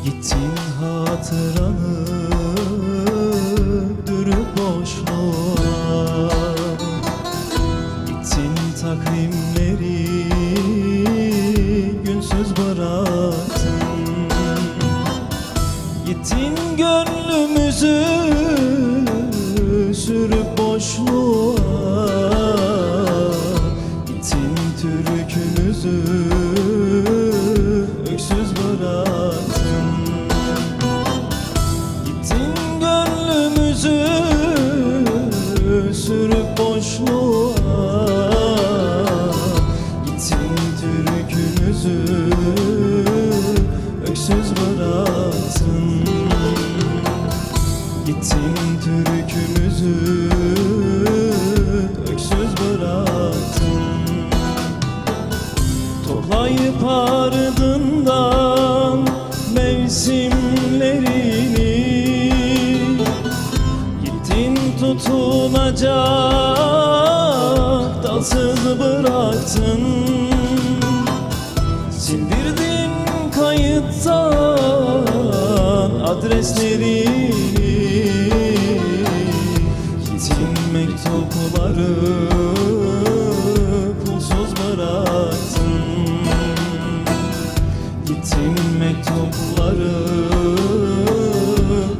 S4: Gittin hatıranı dürüp boşluğa, gittin takvimleri günsüz bıraktın, gittin gönlümüzü sürüp boşluğa, gittin türkümüzü öksüz bıraktın. Sürüp boşluğa, gittin türkümüzü öksüz bıraktın, gittin türkümüzü öksüz bıraktın. Toplayıp ardından mevsimlerini tutunacak dalsız bıraktın, sildirdin kayıttan adreslerini, gittin mektupları pulsuz bıraktın, gittin mektupları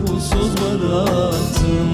S4: pulsuz bıraktın.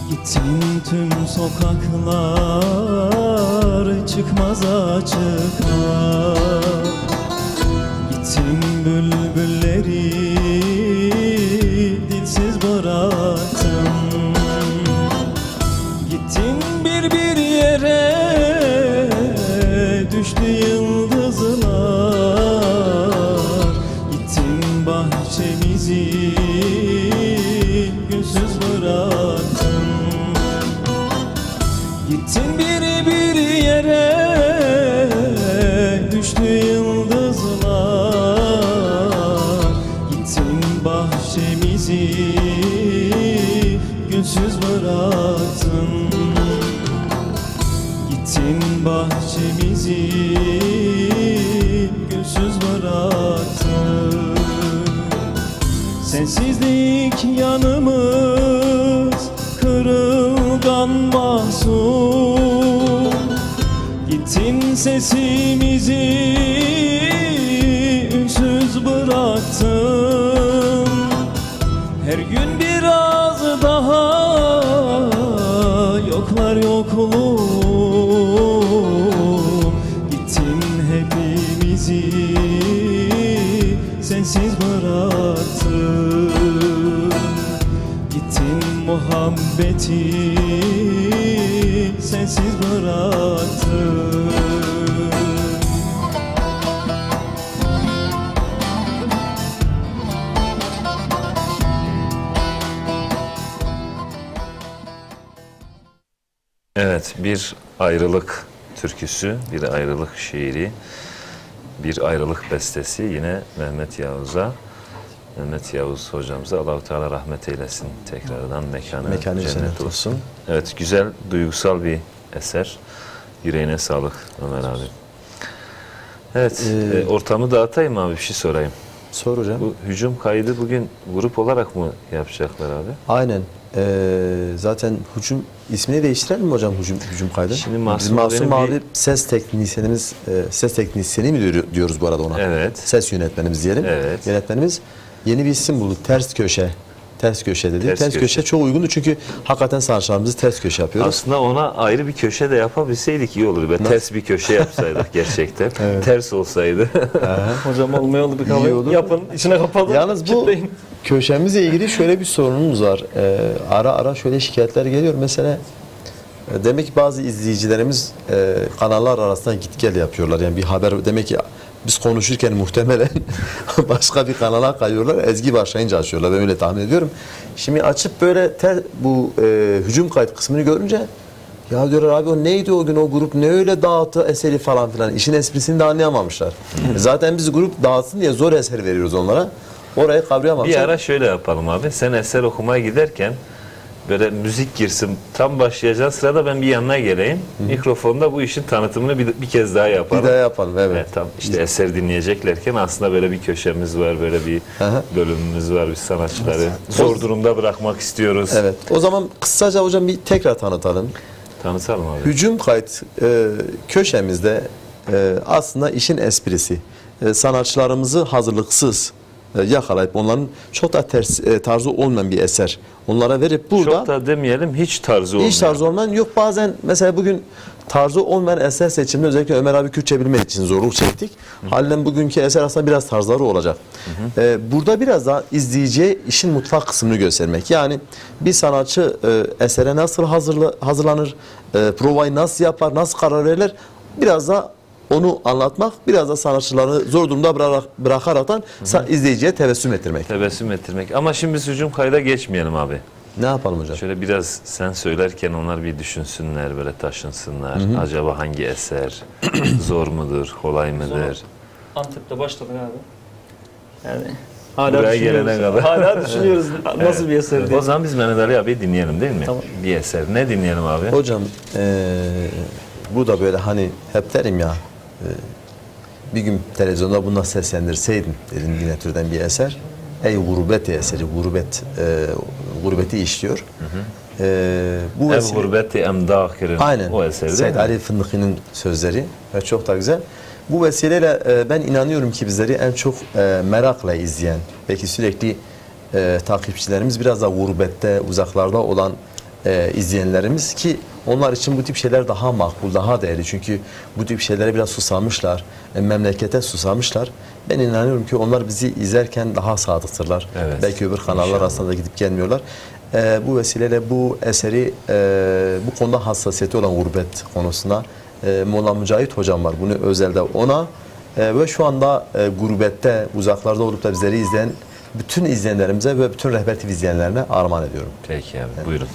S4: Gittin tüm sokaklar çıkmaza çıkar, gittin bülbülleri dilsiz bıraktın, gittin bir yere düştü yıldızlar, gittin bahçemizi gülsüz bıraktın, gittin bir yere düştü yıldızlar, gittin bahçemizi gülsüz bıraktın, gittin bahçemizi gülsüz bıraktın. Sensizlik yanımız kırılgan mahzun, gittin sesimizi ünsüz bıraktın. Her gün biraz daha yoklar yokluğum, gittin hepimizi muhabbeti sensiz bıraktım.
S1: Evet, bir ayrılık türküsü, bir ayrılık şiiri, bir ayrılık bestesi yine Mehmet Yavuz'a. Mehmet Yavuz hocamıza Allah-u Teala rahmet eylesin. Tekrardan mekanı cennet olsun. Evet, güzel, duygusal bir eser. Yüreğine sağlık Ömer abi. Evet, ortamı dağıtayım abi, bir şey sorayım.
S3: Sor hocam.
S1: Bu hücum kaydı bugün grup olarak mı yapacaklar abi?
S3: Aynen. Zaten hücum ismini değiştirelim mi hocam hücum kaydı?
S1: Şimdi
S3: Masum abi ses teknisyenimiz, ses teknisyeni mi diyoruz bu arada ona?
S1: Evet.
S3: Ses yönetmenimiz diyelim.
S1: Evet.
S3: Yönetmenimiz yeni bir isim buldu. Ters köşe. Ters köşe dedi. Ters köşe çok uygundu çünkü hakikaten sanatçılarımızı ters köşe yapıyoruz.
S1: Aslında ona ayrı bir köşe de yapabilseydik iyi olurdu. Ters bir köşe yapsaydık gerçekten.
S3: Evet.
S1: Ters olsaydı.
S5: Hocam olmuyor bir kahve yapın, içine kapatın.
S3: Yalnız bu köşemizle ilgili şöyle bir sorunumuz var. Ara ara şöyle şikayetler geliyor. Mesela demek ki bazı izleyicilerimiz kanallar arasında git gel yapıyorlar. Yani bir haber demek ki biz konuşurken muhtemelen başka bir kanala kayıyorlar. Ezgi başlayınca açıyorlar. Ben öyle tahmin ediyorum. Şimdi açıp böyle bu hücum kayıt kısmını görünce ya diyorlar abi o neydi o gün o grup ne öyle dağıttı eseri falan filan. İşin esprisini de anlayamamışlar. Zaten biz grup dağıtsın diye zor eser veriyoruz onlara. Orayı kavrayamamışlar.
S1: Bir ara şöyle yapalım abi. Sen eser okumaya giderken böyle müzik girsin, tam başlayacağı sırada ben bir yanına geleyim. Mikrofonda bu işin tanıtımını bir kez daha yapalım.
S3: Bir daha yapalım, evet.
S1: Tam işte eser dinleyeceklerken aslında böyle bir köşemiz var, böyle bir bölümümüz var, biz sanatçıları zor durumda bırakmak istiyoruz.
S3: Evet. O zaman kısaca hocam bir tekrar tanıtalım.
S1: Tanıtalım abi.
S3: Hücum kayıt köşemizde aslında işin esprisi. Sanatçılarımızı hazırlıksız yakalayıp onların çok da tarzı olmayan bir eser onlara verip burada
S1: çok da demeyelim hiç tarzı olmayan.
S3: Hiç tarzı olmayan yok, bazen mesela bugün tarzı olmayan eser seçiminde özellikle Ömer abi Kürtçe bilmediği için zorluk çektik. Halen bugünkü eser aslında biraz tarzları olacak. Burada biraz daha izleyiciye işin mutfak kısmını göstermek. Yani bir sanatçı esere nasıl hazırlanır, provayı nasıl yapar, nasıl karar verirler, biraz da onu anlatmak, biraz da sanatçıları zor durumda bırakaraktan izleyiciye tebessüm ettirmek.
S1: Tebessüm ettirmek. Ama şimdi biz hücum kayda geçmeyelim abi.
S3: Ne yapalım hocam?
S1: Şöyle biraz sen söylerken onlar bir düşünsünler, böyle taşınsınlar. Acaba hangi eser zor mudur, kolay mıdır?
S5: Antep'te başladık abi. Yani hala
S1: buraya gelene kadar.
S5: Hala düşünüyoruz nasıl bir eser diye.
S1: O zaman biz Mehmet Ali abi dinleyelim değil mi?
S5: Tamam.
S1: Bir eser. Ne dinleyelim abi?
S3: Hocam bu da böyle hani hep derim ya bir gün televizyonda bununla seslendirseydin dedim yine türden bir eser. Ey gurbet eseri, gurbeti işliyor. Bu
S1: vesile gurbeti emdâkirin o eseri değil
S3: Seyyid
S1: mi?
S3: Ali Fındıkı'nın sözleri ve çok da güzel. Bu vesileyle ben inanıyorum ki bizleri en çok merakla izleyen, belki sürekli takipçilerimiz biraz da gurbette, uzaklarda olan izleyenlerimiz ki onlar için bu tip şeyler daha makbul, daha değerli. Çünkü bu tip şeylere biraz susamışlar, memlekete susamışlar. Ben inanıyorum ki onlar bizi izlerken daha sadıktırlar. Evet. Belki öbür kanallar arasında da gidip gelmiyorlar. Bu vesileyle bu eseri bu konuda hassasiyeti olan gurbet konusunda Molla Mücahit hocam var. Bunu özelde ona ve şu anda gurbette, uzaklarda olup da bizleri izleyen bütün izleyenlerimize ve bütün Rehber TV izleyenlerine armağan ediyorum.
S1: Peki abi, buyurun.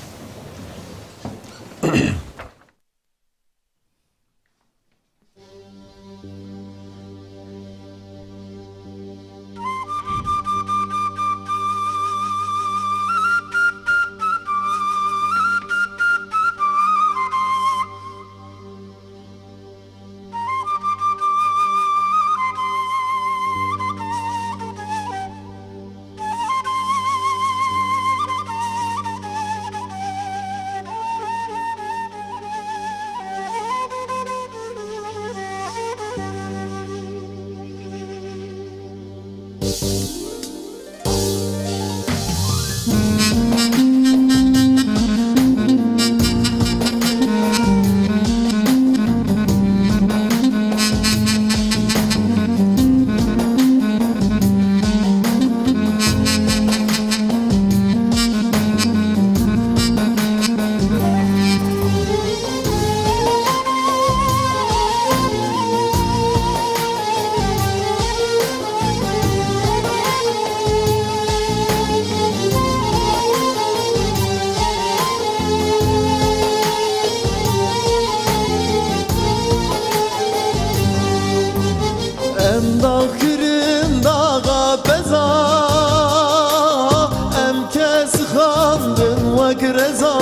S6: reza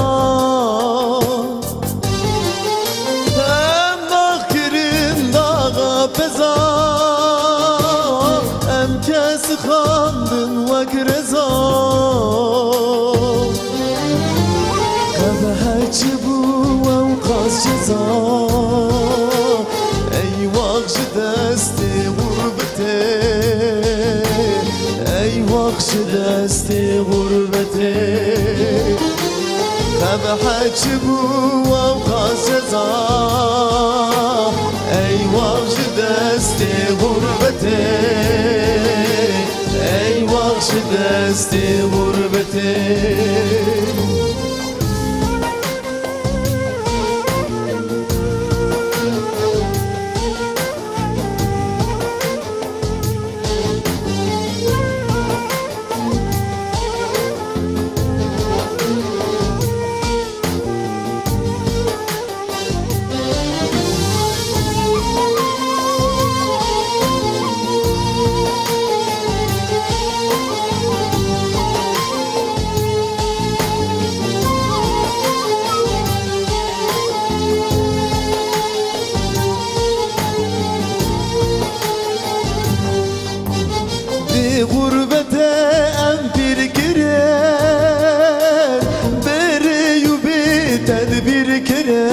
S6: Em nakirin dağa peza Em kesi kandın vek reza Kebeheci bu ev kas ceza Ey vakşı desti gurbete Ey vakşı desti gurbete Kebeheci bu ev kas ceza Ey vakşı desti gurbete Ey vakşı desti gurbete Gurbete em bir girer Beri yubi tedbir girer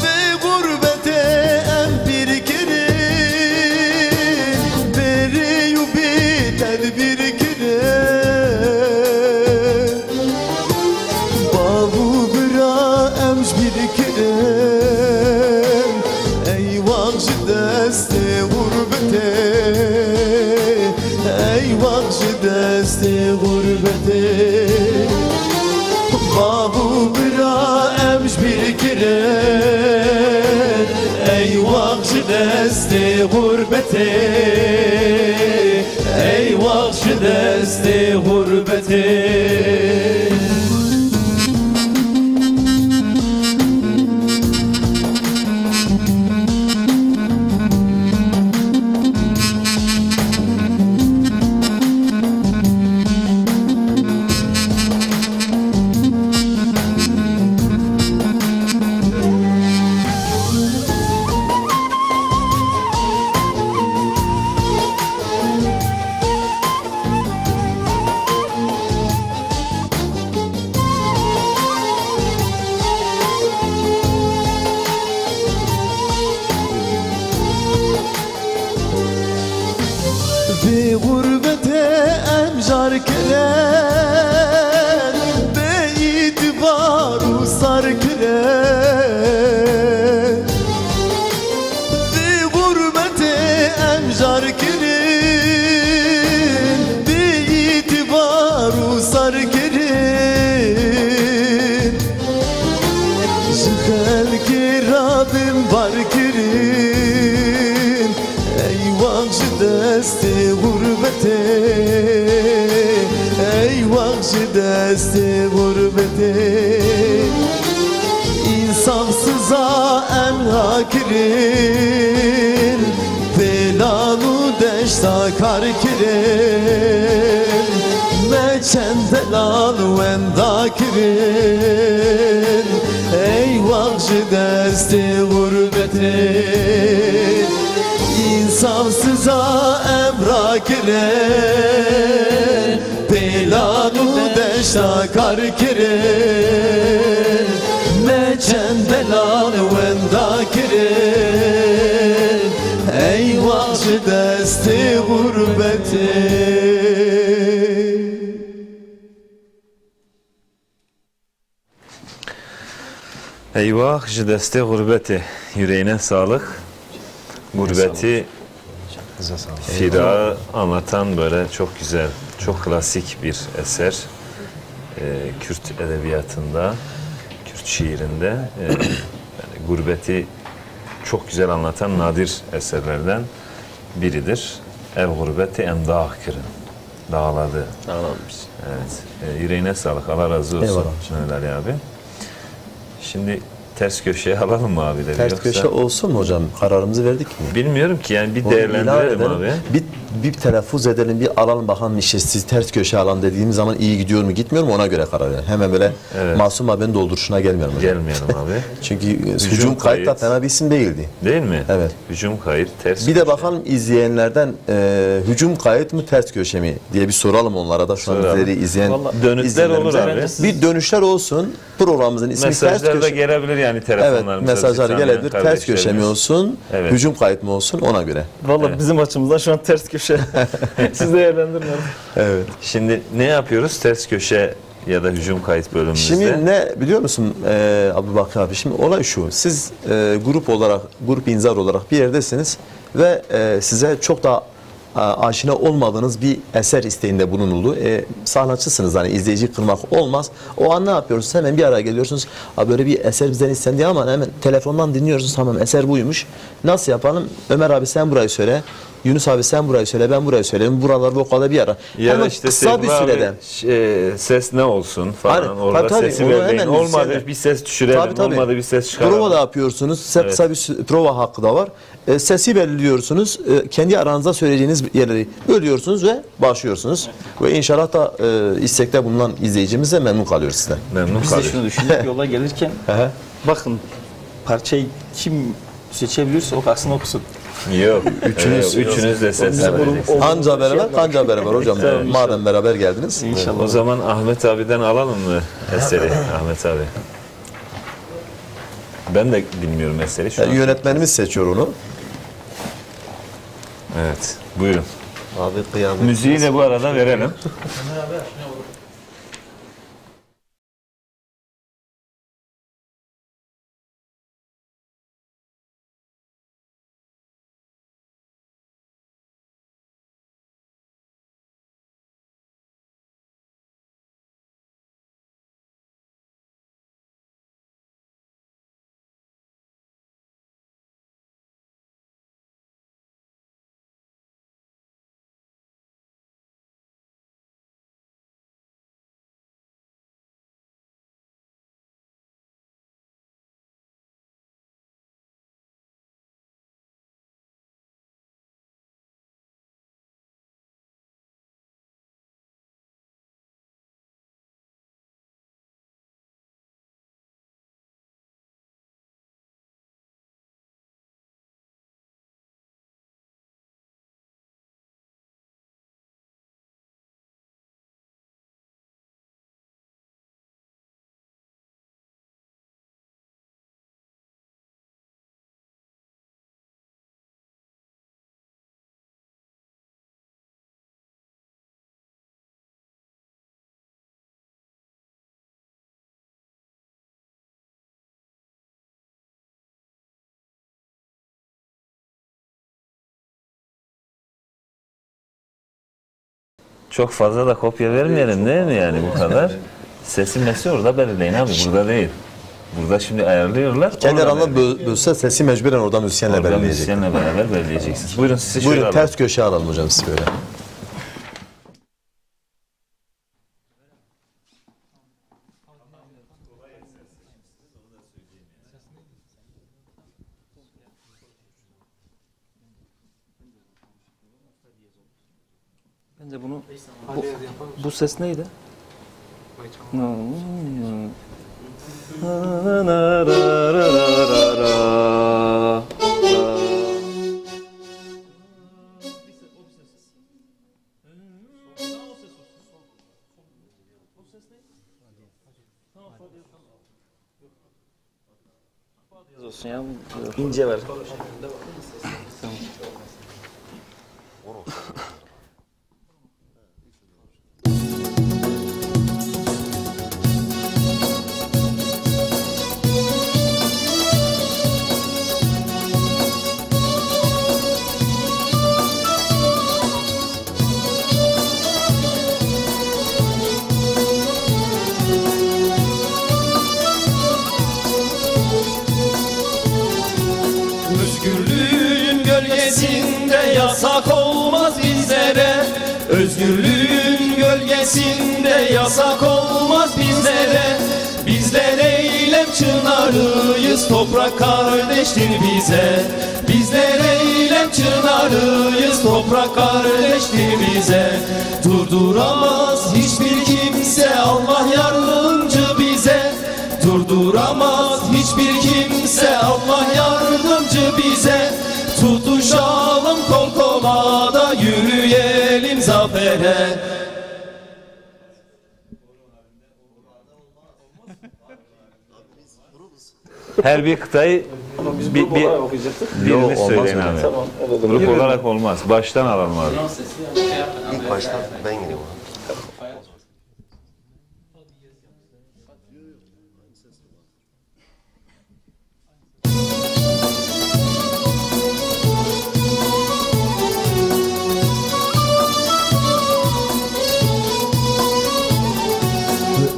S6: Ve gurbete em bir girer Beri yubi tedbir girer Babu bira emş bir girer Ey vakşı deste gurbete Ey vakşı deste gurbete Babu bira emş bir girer Ey vakşı deste gurbete Ey vakşı deste gurbete Be gurbete emjar kiren Be itibaru sar kiren Be gurbete emjar kiren Be itibaru sar kiren Jihel ki Rabbim var kiren Ey vakşı deste gurbete Ey vakşı deste gurbete İnsafsıza emra kirin Belanu deşta kar kirin Meçen delalu enda kirin Ey vakşı deste gurbete İnsafsıza emra kiren Belanu deşta kar kiren Meçen delalu enda kiren Ey vakşı deste gurbete
S1: Eyvah ji deste gurbeti. Yüreğine sağlık. Gurbeti, firağı anlatan böyle çok güzel, çok klasik bir eser. Kürt edebiyatında, Kürt şiirinde yani gurbeti çok güzel anlatan nadir eserlerden biridir. Ev gurbeti em dağ kirin. Dağladı.
S3: Dağlanmış.
S1: Evet. Yüreğine sağlık. Allah razı olsun.
S3: Eyvallah.
S1: Mehmet Ali abi. Şimdi ters köşeye alalım mı abileri?
S3: Ters köşe olsun mu hocam? Kararımızı verdik mi?
S1: Bilmiyorum ki yani bir değerlendirelim abi.
S3: bir telaffuz edelim, bir alalım bakalım işte siz ters köşe alan dediğimiz zaman iyi gidiyor mu gitmiyor mu ona göre karar verin. Hemen böyle Masum abinin dolduruşuna gelmiyorum.
S1: Gelmeyelim abi.
S3: Çünkü hücum kayıt da fena bir isim değildi.
S1: Değil mi?
S3: Evet.
S1: Hücum kayıt, ters
S3: Bir
S1: köşe.
S3: de bakalım izleyenlerden hücum kayıt mı ters köşe mi diye bir soralım onlara da şu an bizleri izleyen
S1: dönüşler olur abi.
S3: Bir dönüşler olsun. Programımızın ismi ters
S1: Mesajlar da
S3: köşe.
S1: gelebilir yani
S3: Evet,
S1: telefonlarımıza.
S3: mesajlar gelebilir. Ters köşe mi olsun, hücum kayıt mı olsun ona göre.
S5: Valla bizim açımızdan şu an ters köşe. Siz değerlendirmeyin.
S3: Evet.
S1: Şimdi ne yapıyoruz ters köşe ya da hücum kayıt bölümümüzde?
S3: Şimdi ne biliyor musun Abubakır abi? Şimdi olay şu. Siz grup inzar olarak bir yerdesiniz ve size çok da aşina olmadığınız bir eser isteğinde bulunuldu. Sanatçısınız hani izleyici kırmak olmaz. O an ne yapıyorsunuz? Hemen bir araya geliyorsunuz. Böyle bir eser bizden istendi ama hemen telefondan dinliyorsunuz. Tamam eser buymuş. Nasıl yapalım? Ömer abi sen burayı söyle. Yunus abi sen burayı söyle, ben burayı söyleyeyim. Buralar vokala bir ara.
S1: Ya
S3: hemen
S1: işte
S3: kısa bir sürede.
S1: Ses ne olsun falan.
S3: Hani,
S1: orada
S3: tabii,
S1: sesi
S3: onu
S1: vermeyin.
S3: hemen
S1: Olmadı
S3: müzisyenler-
S1: bir ses düşürelim. Olmadı bir ses çıkaralım.
S3: Prova da yapıyorsunuz. Size kısa bir prova hakkı da var. Sesi belirliyorsunuz. Kendi aranızda söyleyeceğiniz yerleri bölüyorsunuz ve başlıyorsunuz. Ve inşallah da istekte bulunan izleyicimiz de memnun kalıyor sizden.
S1: Memnun
S2: Biz de şunu düşündük yola gelirken. Bakın parçayı kim seçebilirse o kalsın okusun.
S1: Yok. Üçünüz de ses vereceksiniz.
S3: Anca beraber hocam. Madem beraber geldiniz.
S2: İnşallah.
S1: O zaman Ahmet abiden alalım mı eseri? Ahmet abi. Ben de bilmiyorum eseri şu an.
S3: Yönetmenimiz seçiyor onu.
S1: Evet. Buyurun.
S8: Abi kıyamet.
S1: Müziği de bu arada verelim. Çok fazla da kopya vermeyelim değil mi yani bu kadar? Sesi mesi orada belirleyin abi, burada değil. Burada şimdi ayarlıyorlar.
S3: Kendi aranda bölse sesi mecburen oradan müzisyenle belirleyecek.
S1: Müzisyenle beraber belirleyeceksiniz. Buyurun sizi şöyle
S3: Buyurun
S1: alalım.
S3: ters köşeye alalım hocam siz böyle.
S5: Bence bunu bu ses neydi? Olsun ya.
S2: İnce ver.
S4: Özgürlüğün gölgesinde yasak olmaz bizlere. Özgürlüğün gölgesinde yasak olmaz bizlere. Bizler eylem çınarı çınarıyız, toprak kardeştir bize. Bizler eylem çınarıyız, toprak kardeştir bize. Durduramaz hiçbir kimse, Allah yardımcı bize. Durduramaz hiçbir kimse, Allah yardımcı bize. Tutuşalım kol kola da yürüyelim zafere.
S1: Her bir kıtayı birini söyleyin abi. Grup olarak olmaz. Baştan alalım abi.
S8: İlk başta ben gireyim.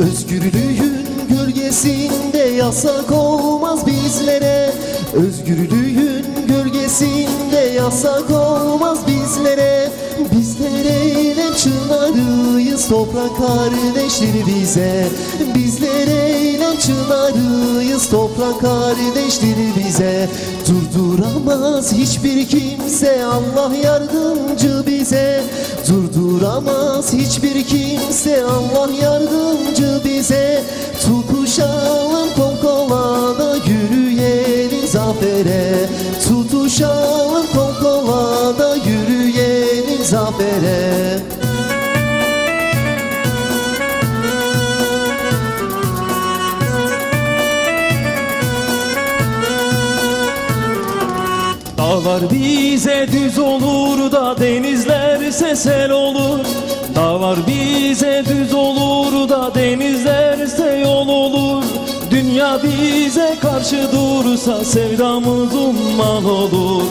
S6: Özgürlüğün gölgesinde yasak olmaz bizlere. Özgürlüğün gölgesinde yasak olmaz bizlere. Bizler eylem çınarıyız, toprak kardeştir bize. Bizler eylem çınarıyız, toprak kardeştir bize. Durduramaz hiçbir kimse, Allah yardımcı bize. Durduramaz hiçbir kimse, Allah yardımcı bize. Tutuşalım kol kola da yürüyelim zafere. Tutuşalım kol kola da yürüyelim zafere.
S4: Dağlar bize düz olur da denizlerse sel olur. Dağlar bize düz olur da denizlerse yol olur. Dünya bize karşı dursa sevdamız umman olur.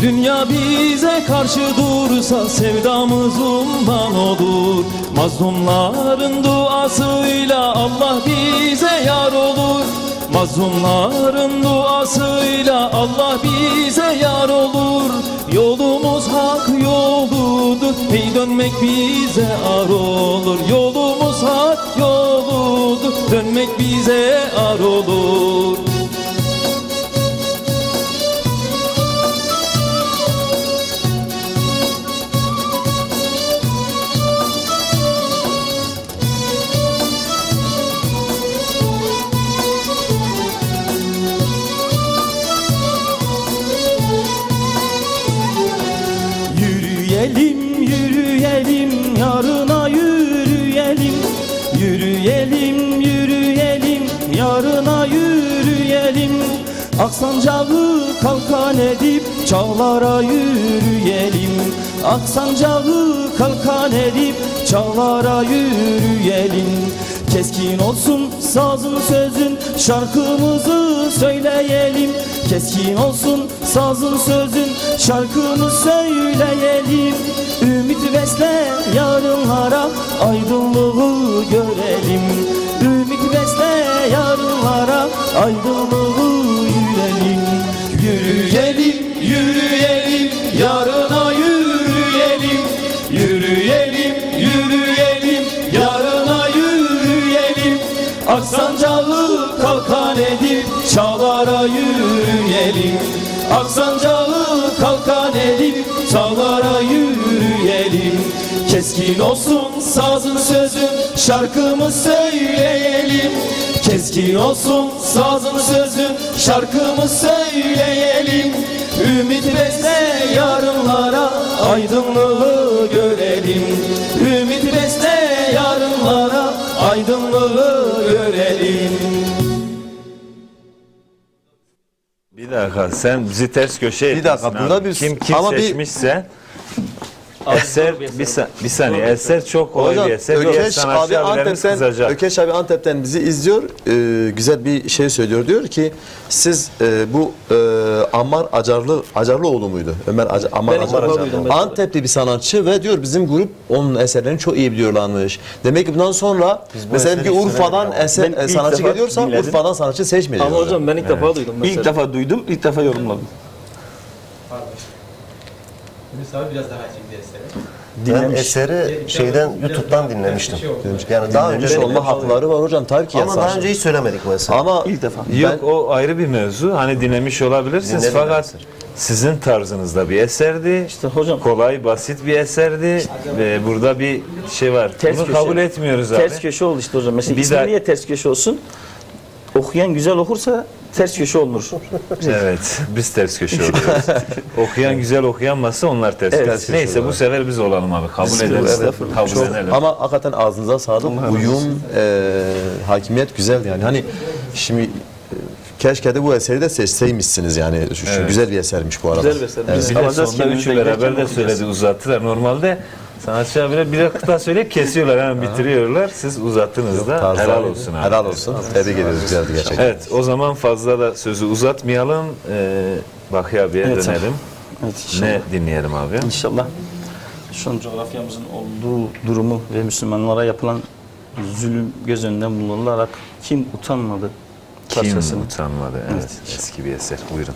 S4: Dünya bize karşı dursa sevdamız umman olur. Mazlumların duasıyla Allah bize yar olur. Mazlumların duasıyla Allah bize yar olur. Yolumuz hak yoludur, hey dönmek bize ar olur. Yolumuz hak yoludur, dönmek bize ar olur. Yürüyelim, yürüyelim, yarına yürüyelim. Yürüyelim, yürüyelim, yarına yürüyelim. Aksancağı kalkan edip çağlara yürüyelim. Aksancağı kalkan edip çağlara yürüyelim. Keskin olsun sazın sözün, şarkımızı söyleyelim. Keskin olsun sazın sözün, şarkımızı söyleyelim. Ümit besle yarınlara, aydınlığı görelim. Ümit besle yarınlara, aydınlığı yürelim. Yürüyelim, yürüyelim, yarına yürüyelim. Yürüyelim, yürüyelim, yarına yürüyelim. Aksancağı kalkan edip çağlara yürüyelim. Aksancağı kalkan edip çağlara yürüyelim. Keskin olsun sazın sözün, şarkımı söyleyelim. Keskin olsun sazın sözün, şarkımı söyleyelim. Ümit besle yarınlara, aydınlığı görelim. Ümit besle yarınlara, aydınlığı görelim.
S1: Bir dakika, sen bizi ters köşe
S3: Bir dakika,
S1: etmişsin
S3: burada
S1: abi.
S3: bir-
S1: Kim
S3: ama bir-
S1: seçmişse eser, bir saniye, eser çok kolay bir eser. Diğer
S3: Ökeş
S1: sanatçı
S3: abi
S1: abilerimiz kızacak.
S3: Antep'ten, Ökeş abi Antep'ten bizi izliyor. Güzel bir şey söylüyor. Diyor ki siz bu Ammar Acarlıoğlu muydu? Ammar Acarlıoğlu. Antep'li bir sanatçı ve diyor bizim grup onun eserlerini çok iyi biliyorlarmış. Demek ki bundan sonra mesela bir Urfa'dan sanatçı geliyorsa Urfa'dan sanatçı seçmeyeceğiz.
S5: Ama hocam ben ilk defa duydum mesela.
S2: İlk defa duydum, ilk defa yorumladım.
S13: Mesela biraz daha açayım dersleri.
S8: Ben
S2: Dinlemiş.
S8: eseri şeyden YouTube'dan dinlemiştim. Yani daha önce
S3: Dinlemiş olma hakları var hocam tabii ki
S8: ama
S3: yasal.
S8: daha önce hiç söylemedik mesela.
S3: Ama
S2: İlk defa.
S1: Yok, o ayrı bir mevzu. Hani dinlemiş olabilirsiniz
S8: Dinledim
S1: fakat
S8: ben.
S1: sizin tarzınızda bir eserdi.
S2: İşte hocam
S1: Kolay, basit bir eserdi. Ve burada bir şey var.
S2: Ters
S1: Bunu
S2: köşe.
S1: kabul etmiyoruz abi.
S2: ters köşe oldu işte hocam. Mesela
S1: Bir
S2: ismi
S1: daha-
S2: niye ters köşe olsun? Okuyan güzel okursa ters köşe olunur.
S1: Evet, biz ters köşe oluyoruz. Okuyan güzel okuyanmazsa onlar ters
S2: Evet,
S1: köşe. Neyse bu sefer biz olalım abi. Kabul ederiz.
S3: Estağfurullah.
S1: Kabul
S3: Çok-
S1: edelim.
S3: ama hakikaten ağzınıza sağlık. Uyum, hakimiyet güzel yani. Hani şimdi keşke de bu eseri de seçseymişsiniz yani. Şu
S1: Evet.
S3: güzel bir esermiş bu arada.
S5: Güzel bir eser.
S3: Evet.
S1: Bir de
S2: Alacağız
S1: sonunda
S2: kendimize
S1: üçü beraber
S2: giderken
S1: de
S2: okuyacağız.
S1: söyledi, uzattılar. Normalde sanatçı abiler bir kıta söyleyip kesiyorlar, hemen bitiriyorlar. Siz uzattınız da
S3: Tarzı-
S1: helal olsun abi.
S3: Helal olsun. Tebrik ediyoruz, güzeldi gerçekten.
S1: Evet, o zaman fazla da sözü uzatmayalım. Bakı abiye
S2: Evet,
S1: dönelim.
S2: Evet, inşallah.
S1: Ne dinleyelim abi?
S2: İnşallah şu an coğrafyamızın olduğu durumu ve Müslümanlara yapılan zulüm göz önünden bulunularak kim utanmadı
S1: Kim
S2: parçasını.
S1: utanmadı? Evet,
S2: Evet.
S1: eski bir eser. Buyurun.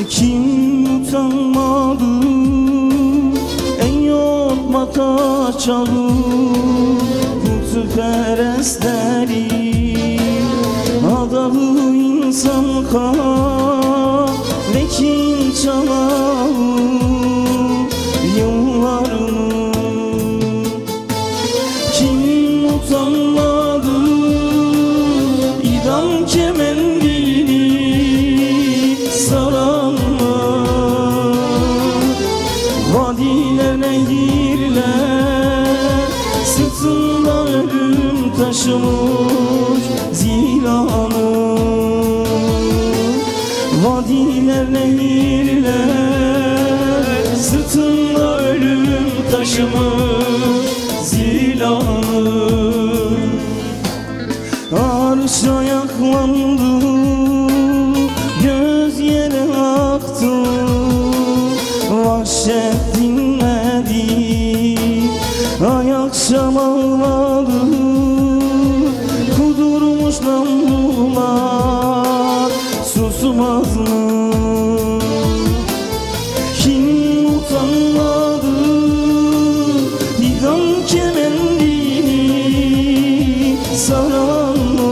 S4: Kim utanmadı en yorma taşalı putperestleri adalı insan kahvekin çalalı yıllarını kim utanmadı idam kemendini saranlar vadiler nehirler sırtında ölüm taşımış zilanı vadiler nehirler sırtında ölüm taşımış zilanı arş ayaklandı göz yere aktı vahşet dinmedi ay akşam ağladı kudurmuş namlular susmaz mı kim utanmadı idam kemendini saran mı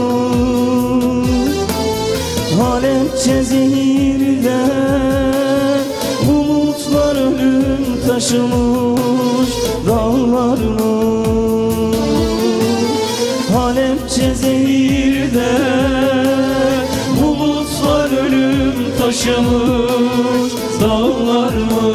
S4: Halepçe zehirde bulutlar ölüm taşımış dağlarını Halepçe zehirde bulutlar ölüm taşımış dağlarını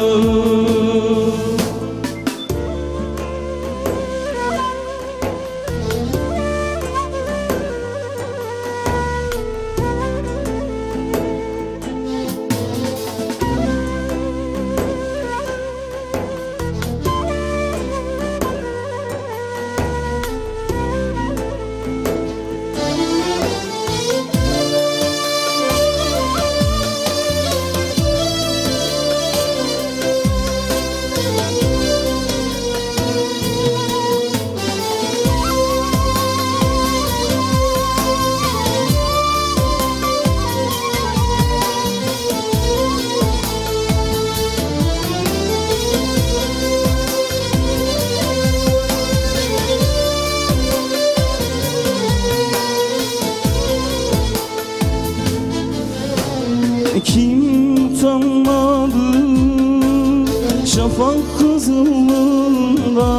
S4: Kim utanmadı şafak kızılığında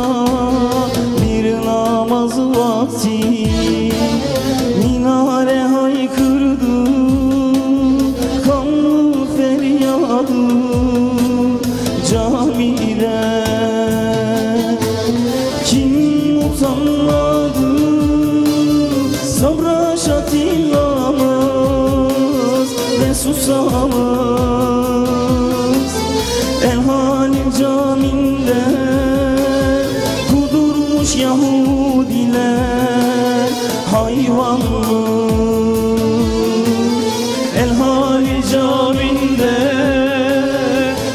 S4: bir namaz vakti minare haykırdı kanlı feryadı camide. Kim utanmadı sabra şatilamaz ve susamaz. Elhalim caminde kudurmuş Yahudiler hayvanlı. Elhalim caminde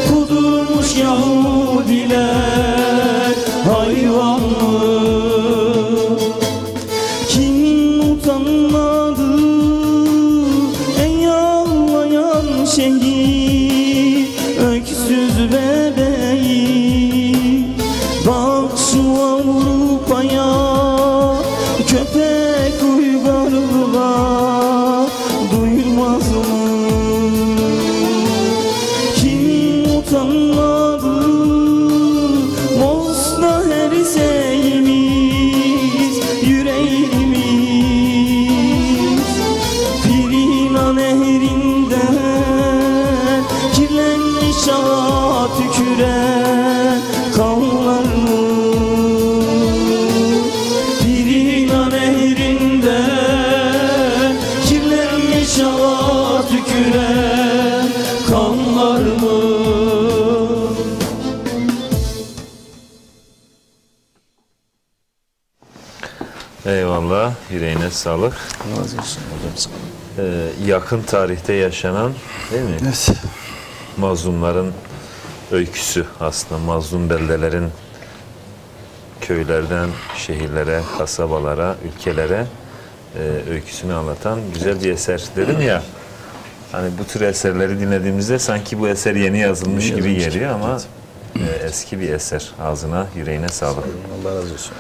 S4: kudurmuş Yahudiler hayvanlı. Kim utanmadı ey ağlayan şehit öksüz bebeği? Bak şu Avrupa'ya köpek uygarlığa duymaz mı? Kim utanmadı Bosna Herseyimiz yüreğimiz Pirina nehrinden kirlenmiş çağa tüküren kanlarını. Pirina nehrinden kirlenmiş çağa tüküren kanlarını.
S1: Eyvallah, yüreğine sağlık. Yakın tarihte yaşanan, değil mi?
S2: Evet.
S1: Mazlumların öyküsü aslında. Mazlum beldelerin köylerden şehirlere, kasabalara, ülkelere öyküsünü anlatan güzel bir eser. Dedim ya, hani bu tür eserleri dinlediğimizde sanki bu eser yeni yazılmış gibi geliyor ama eski bir eser. Ağzına, yüreğine sağlık.
S3: Allah razı olsun.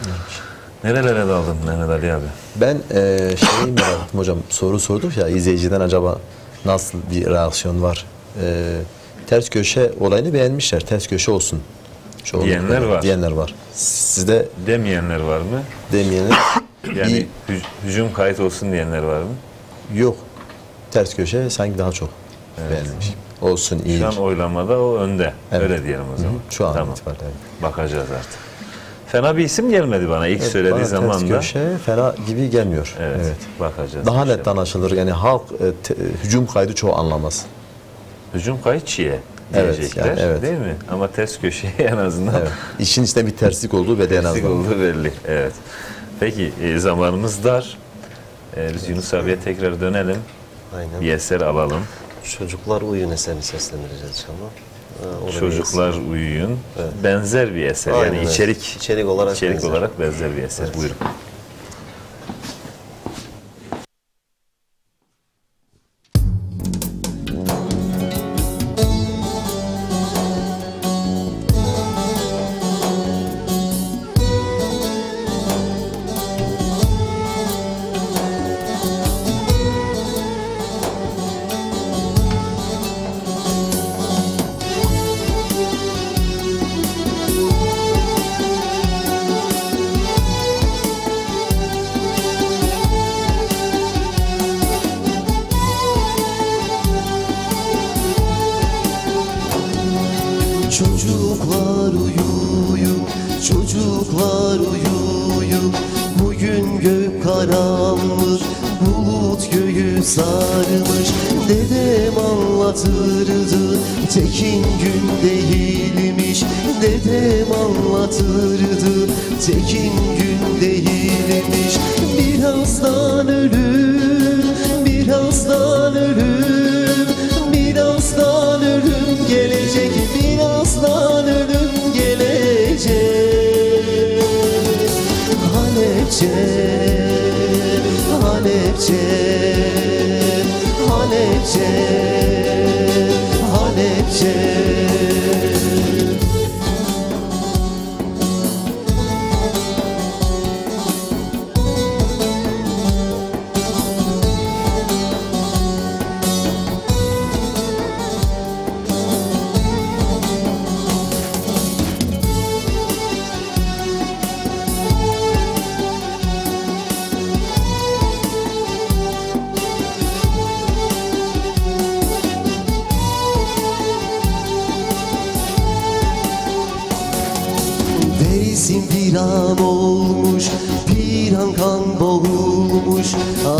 S1: Nerelere daldın Mehmet Ali abi?
S3: Ben şeyi merak ettim hocam, soru sorduk ya izleyiciden, acaba nasıl bir reaksiyon var? Ters köşe olayını beğenmişler, ters köşe olsun
S1: diyenler var.
S3: Diyenler var. Sizde
S1: demeyenler var mı?
S3: Demeyenler.
S1: Yani hücum kayıt olsun diyenler var mı?
S3: Yok. Ters köşe sanki daha çok beğenilmiş. Olsun, iyi.
S1: Şu an oylamada o önde.
S3: Evet.
S1: Öyle diyelim o zaman.
S3: Şu an
S1: tamam.
S3: itibariyle.
S1: Bakacağız artık. Fena bir isim gelmedi bana ilk söylediği zaman da.
S3: Ters köşe fena gibi gelmiyor.
S1: Evet. Bakacağız.
S3: Daha net anlaşılır. Yani halk hücum kaydı çoğu anlamaz.
S1: Hücum kayıt Çiğ'e diyecekler,
S3: yani, evet.
S1: Değil mi? Ama ters köşeye en azından.
S3: Evet. İşin içinde bir terslik olduğu belli en azından.
S1: Terslik olduğu belli. Evet. Peki zamanımız dar. Biz Yunus abiye tekrar dönelim.
S8: Aynen.
S1: Bir eser alalım.
S8: Çocuklar Uyuyun eserini seslendireceğiz inşallah.
S1: Çocuklar Uyuyun. Evet. Benzer bir eser.
S8: Aynen,
S1: yani
S8: evet. içerik olarak
S1: benzer bir eser. Evet. Buyurun.
S6: Çocuklar uyuyun, çocuklar uyuyun. Bugün gök karanlık, bulut göğü sarmış. Dedem anlatırdı, tekin gün değilmiş. Dedem anlatırdı, tekin gün değilmiş. Birazdan ölüm, birazdan ölüm, birazdan ölüm gelecek. Birazdan ölüm gelecek. Halepçe, Halepçe, Halepçe, Halepçe.
S14: viran olmuş, bir an kan boğulmuş.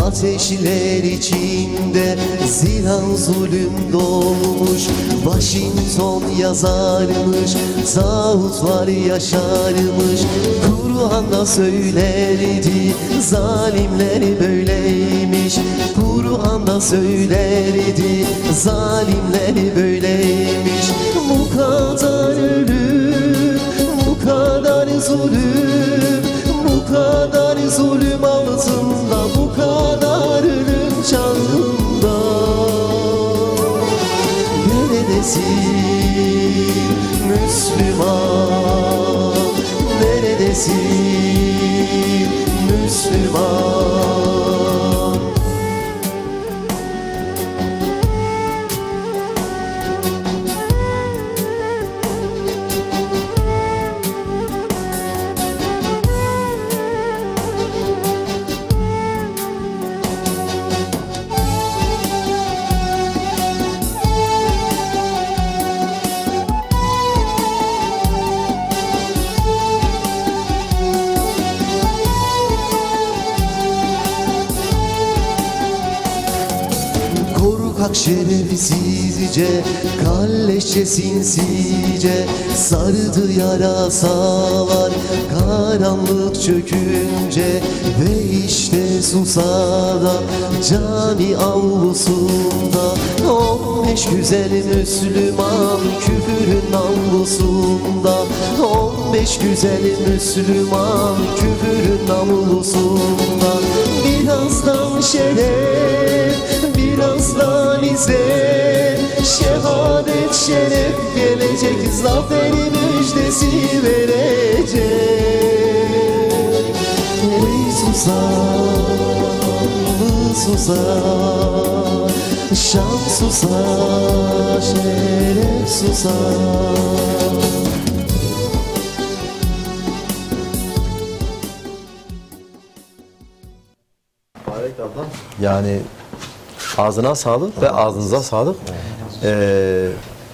S14: Ateşler içinde zilan zulüm dolmuş. Washington yazarmış, tağutlar yaşarmış. Kur'an'da söylerdi, zalimler böyleymiş. Kur'an'da söylerdi, zalimler böyleymiş. Bu kadar ölüm, bu kadar zulüm, bu kadar zulüm altında, bu kadar ölüm çağında. Neredesin Müslüman, neredesin Müslüman? Korkak şerefsizce, kalleşçe sinsice sardı yarasalar karanlık çökünce. Ve işte Susa'da, cami avlusunda 15 güzel Müslüman küfrün namlusunda. 15 güzel Müslüman küfrün namlusunda. Birazdan şeref, birazdan izzet, şehadet şeref gelecek, zaferi müjdesi verecek. Ey susar, susar, şan susar, şeref susar.
S3: Yani ağzına sağlık ve ağzınıza sağlık.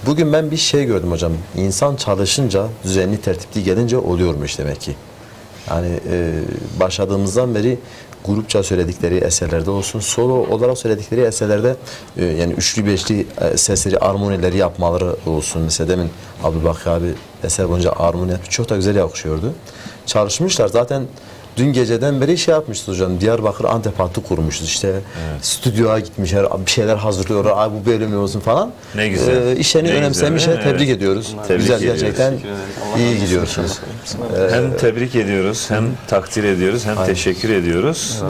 S3: Bugün ben bir şey gördüm hocam. İnsan çalışınca, düzenli tertipli gelince oluyormuş demek ki. Yani başladığımızdan beri grupça söyledikleri eserlerde olsun, solo olarak söyledikleri eserlerde yani üçlü beşli sesleri, armonileri yapmaları olsun. Mesela demin Abdülbaki abi eser boyunca armoni yapmış. Çok da güzel yakışıyordu. Çalışmışlar zaten. Dün geceden beri şey yapmışız hocam, Diyarbakır Antep hattı kurmuşuz işte, evet. Stüdyoya gitmişler, bir şeyler hazırlıyorlar, ay bu bölüm olsun falan.
S1: Ne güzel.
S3: İşlerini önemsemişler, tebrik ediyoruz. Güzel, gerçekten iyi gidiyorsunuz.
S1: Hem tebrik ediyoruz, hem takdir ediyoruz, hem teşekkür ediyoruz.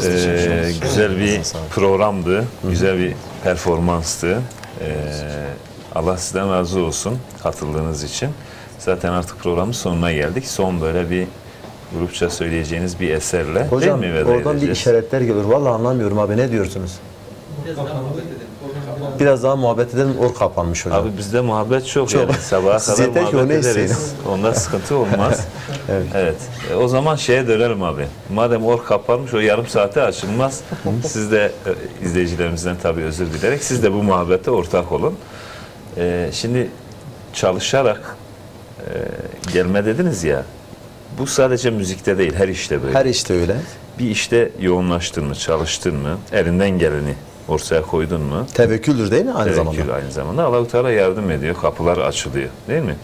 S1: Güzel bir programdı, güzel bir performanstı. Allah sizden razı olsun katıldığınız için. Zaten artık programın sonuna geldik. Son böyle bir grupça söyleyeceğiniz bir eserle
S3: hocam,
S1: değil mi veda
S3: oradan
S1: edeceğiz?
S3: Bir işaretler geliyor. Vallahi anlamıyorum abi, ne diyorsunuz? Biraz daha muhabbet edelim, or kapanmış hocam.
S1: Abi bizde muhabbet çok. Yani sabaha kadar muhabbet ederiz. Onda sıkıntı olmaz. Evet. O zaman şeye dönelim abi. Madem or kapanmış, o yarım saate açılmaz. Siz de izleyicilerimizden tabii özür dilerek siz de bu muhabbete ortak olun. Şimdi çalışarak gelme dediniz ya. Bu sadece müzikte değil, her işte böyle.
S3: Her işte öyle.
S1: Bir işte yoğunlaştın mı, çalıştın mı, elinden geleni ortaya koydun mu?
S3: Tevekküldür değil mi aynı zamanda?
S1: Tevekkül aynı zamanda. Allah-u Teala yardım ediyor, kapılar açılıyor değil mi?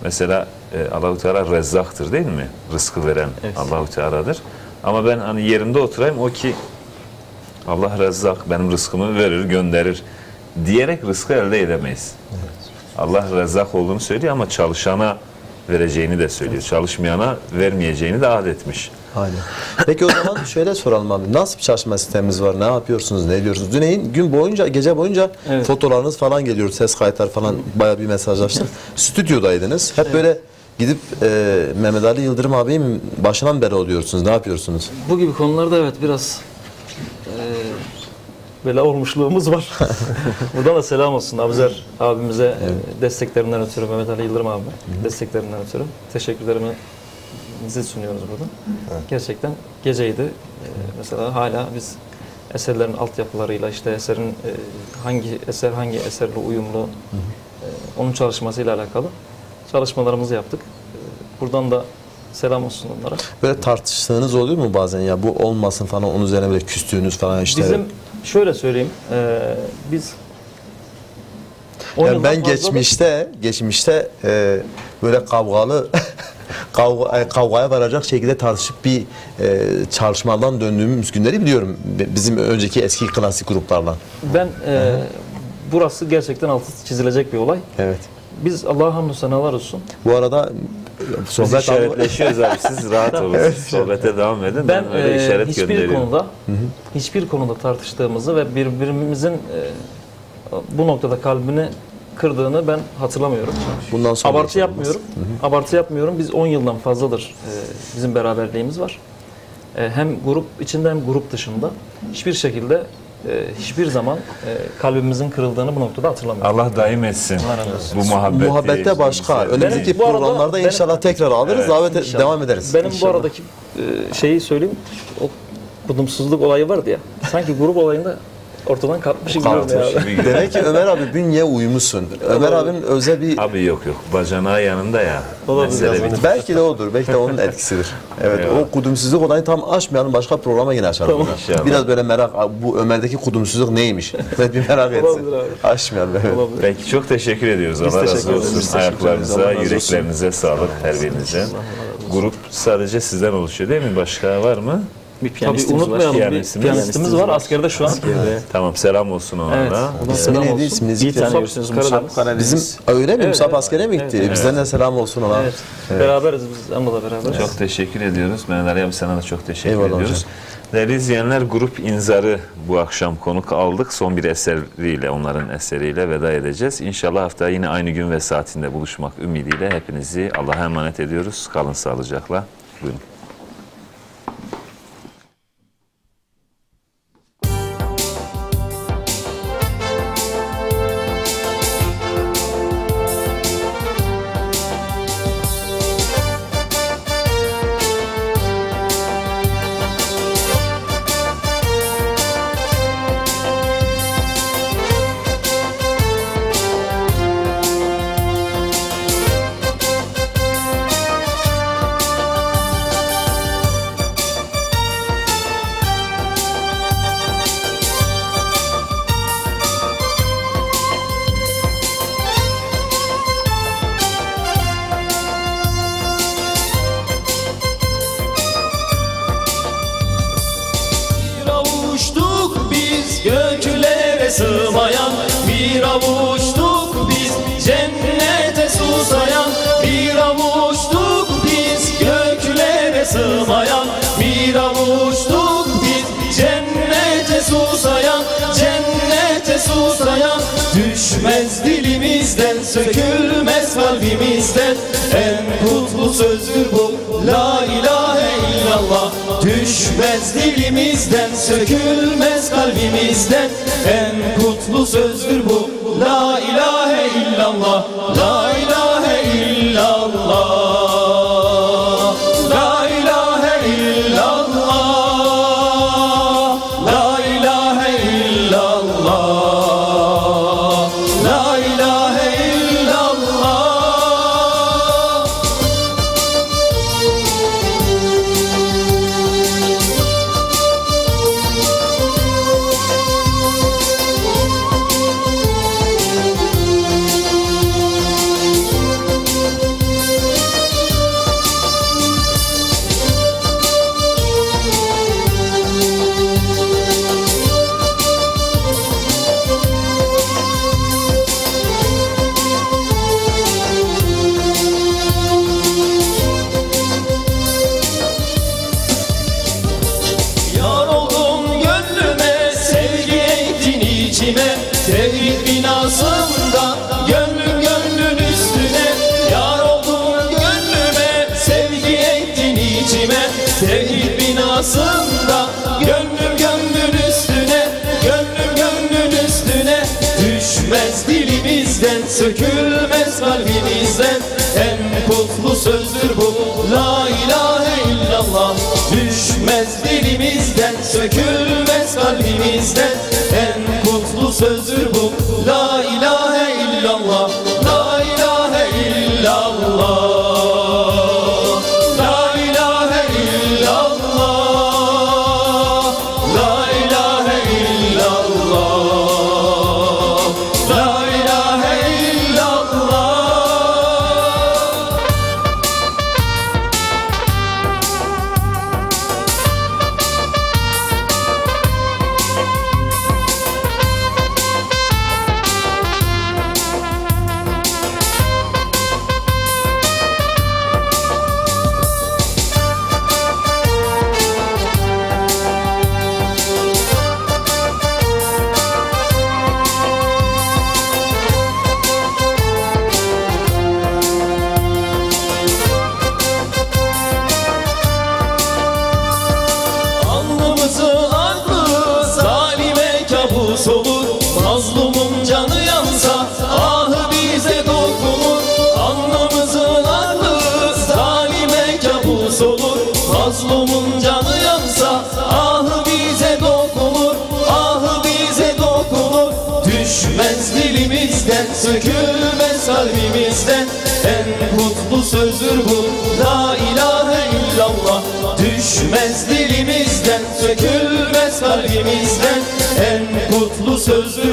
S1: Mesela Allah-u Teala Rezzak'tır değil mi? Rızkı veren evet. Allah-u Teala'dır. Ama ben hani yerinde oturayım, o ki Allah Rezzak benim rızkımı verir, gönderir diyerek rızkı elde edemeyiz. Evet. Allah Rezzak olduğunu söylüyor ama çalışana vereceğini de söylüyor. Çalışmayana vermeyeceğini de adetmiş.
S3: Aynen. Peki o zaman şöyle soralım abi. Nasıl bir çalışma sistemimiz var? Ne yapıyorsunuz? Ne ediyorsunuz? Düneyin gün boyunca, gece boyunca evet. fotolarınız falan geliyor. Ses kayıtlar falan bayağı bir mesajlaştık. Stüdyodaydınız. Hep evet. böyle gidip Mehmet Ali Yıldırım abinin başından beri oluyorsunuz. Ne yapıyorsunuz?
S5: Bu gibi konularda evet biraz böyle olmuşluğumuz var. Buradan da selam olsun Abuzer abimize evet. Desteklerinden ötürü, Mehmet Ali Yıldırım abi desteklerinden ötürü teşekkürlerimizi sunuyoruz burada. Evet. Gerçekten geceydi. Mesela hala biz eserlerin altyapılarıyla işte eserin hangi eserle uyumlu onun çalışmasıyla alakalı çalışmalarımızı yaptık. Buradan da Selam olsun onlara.
S3: Böyle tartıştığınız oluyor mu bazen, ya bu olmasın falan, onun üzerine böyle küstüğünüz falan işte?
S5: Bizim şöyle söyleyeyim, biz
S3: yani ben geçmişte böyle kavgalı kavgaya varacak şekilde tartışıp bir çalışmadan döndüğümüz günleri biliyorum. Bizim önceki eski klasik gruplarla.
S5: Ben burası gerçekten altı çizilecek bir olay.
S3: Evet.
S5: Biz Allah'a hamdü senalar olsun.
S3: Bu arada
S1: biz işaretleşiyoruz abi. Siz rahat olun. Siz sohbete devam edin.
S5: Ben
S1: öyle işaret gönderiyorum.
S5: Hiçbir konuda tartıştığımızı ve birbirimizin bu noktada kalbini kırdığını ben hatırlamıyorum.
S3: Bundan sonra
S5: abartı yapmıyorum. Abartı yapmıyorum. Biz 10 yıldan fazladır bizim beraberliğimiz var. Hem grup içinde hem grup dışında hiçbir şekilde hiçbir zaman kalbimizin kırıldığını bu noktada hatırlamıyorum.
S1: Allah daim etsin. Bu muhabbeti.
S3: Muhabbette başka. Önümüzdeki programlarda inşallah tekrar alırız. Davete devam ederiz.
S5: Benim bu aradaki şeyi söyleyeyim. O kudumsuzluk olayı vardı ya. Sanki grup olayında ortadan kalkmış gibi.
S3: Demek ki Ömer abi bünyeye uymuşsun. Ömer abinin özel bir...
S1: Abi yok. Bacanağı yanında ya.
S3: Belki de odur. Belki de onun etkisidir. Evet. O kudumsuzluk olayını tam aşmayalım. Başka programa yine açalım.
S1: Tamam.
S3: Biraz böyle merak. Bu Ömer'deki kudumsuzluk neymiş? Bir merak etsin. Aşmayalım. Evet.
S1: Peki çok teşekkür ediyoruz. Allah razı olsun. Ayaklarınıza, yüreklerinize sağlık her birinize. Grup sadece sizden oluşuyor değil mi? Başka var mı?
S5: Bir piyanistimiz var. Piyanistimiz var askerde şu an.
S1: Tamam, selam olsun ona da.
S3: İsmi neydi? İsminizi
S2: tanıyorsunuz. Musab Karadeniz.
S3: Bizim öyle mi? Musab askere mi gitti? Bizden de selam olsun ona.
S5: Evet. Beraberiz biz. Ama da beraberiz.
S1: Çok teşekkür ediyoruz. Mehmet Ali abi sana da çok teşekkür ediyoruz. Değerli izleyenler, Grup İnzar'ı bu akşam konuk aldık. Son bir eseriyle, onların eseriyle veda edeceğiz. İnşallah haftaya yine aynı gün ve saatinde buluşmak ümidiyle hepinizi Allah'a emanet ediyoruz. Kalın sağlıcakla. Buyurun.
S4: Sığmayan bir avuçtuk biz, cennete susayan bir avuçtuk biz, göklere sığmayan bir avuçtuk biz, cennete susayan, cennete susayan. Düşmez dilimizden, sökülmez kalbimizden, en kutlu sözdür bu la ilahe illallah. Düşmez dilimizden, sökülmez kalbimizden, en kutlu sözdür bu la ilahe illallah. La ilahe illallah, la ilahe illallah, la ilahe illallah, la ilahe illallah. Yar oldun gönlüme, sevgi ektin içime, tevhid binasında gönlüm gönlün üstüne. Yar oldun gönlüme, sevgi ektin içime, tevhid binasında gönlüm gönlün üstüne, gönlüm gönlün üstüne. Düşmez dilimizden, sökülmez kalbimizden, en kutlu sözdür bu la ilahe illallah. Düşmez dilimizden, sökülmez kalbimizden, en kutlu sözdür bu la ilahe illallah. La ilahe illallah, la sökülmez kalbimizden. En kutlu sözdür bu, la ilahe illallah. Düşmez dilimizden, sökülmez kalbimizden. En kutlu sözdür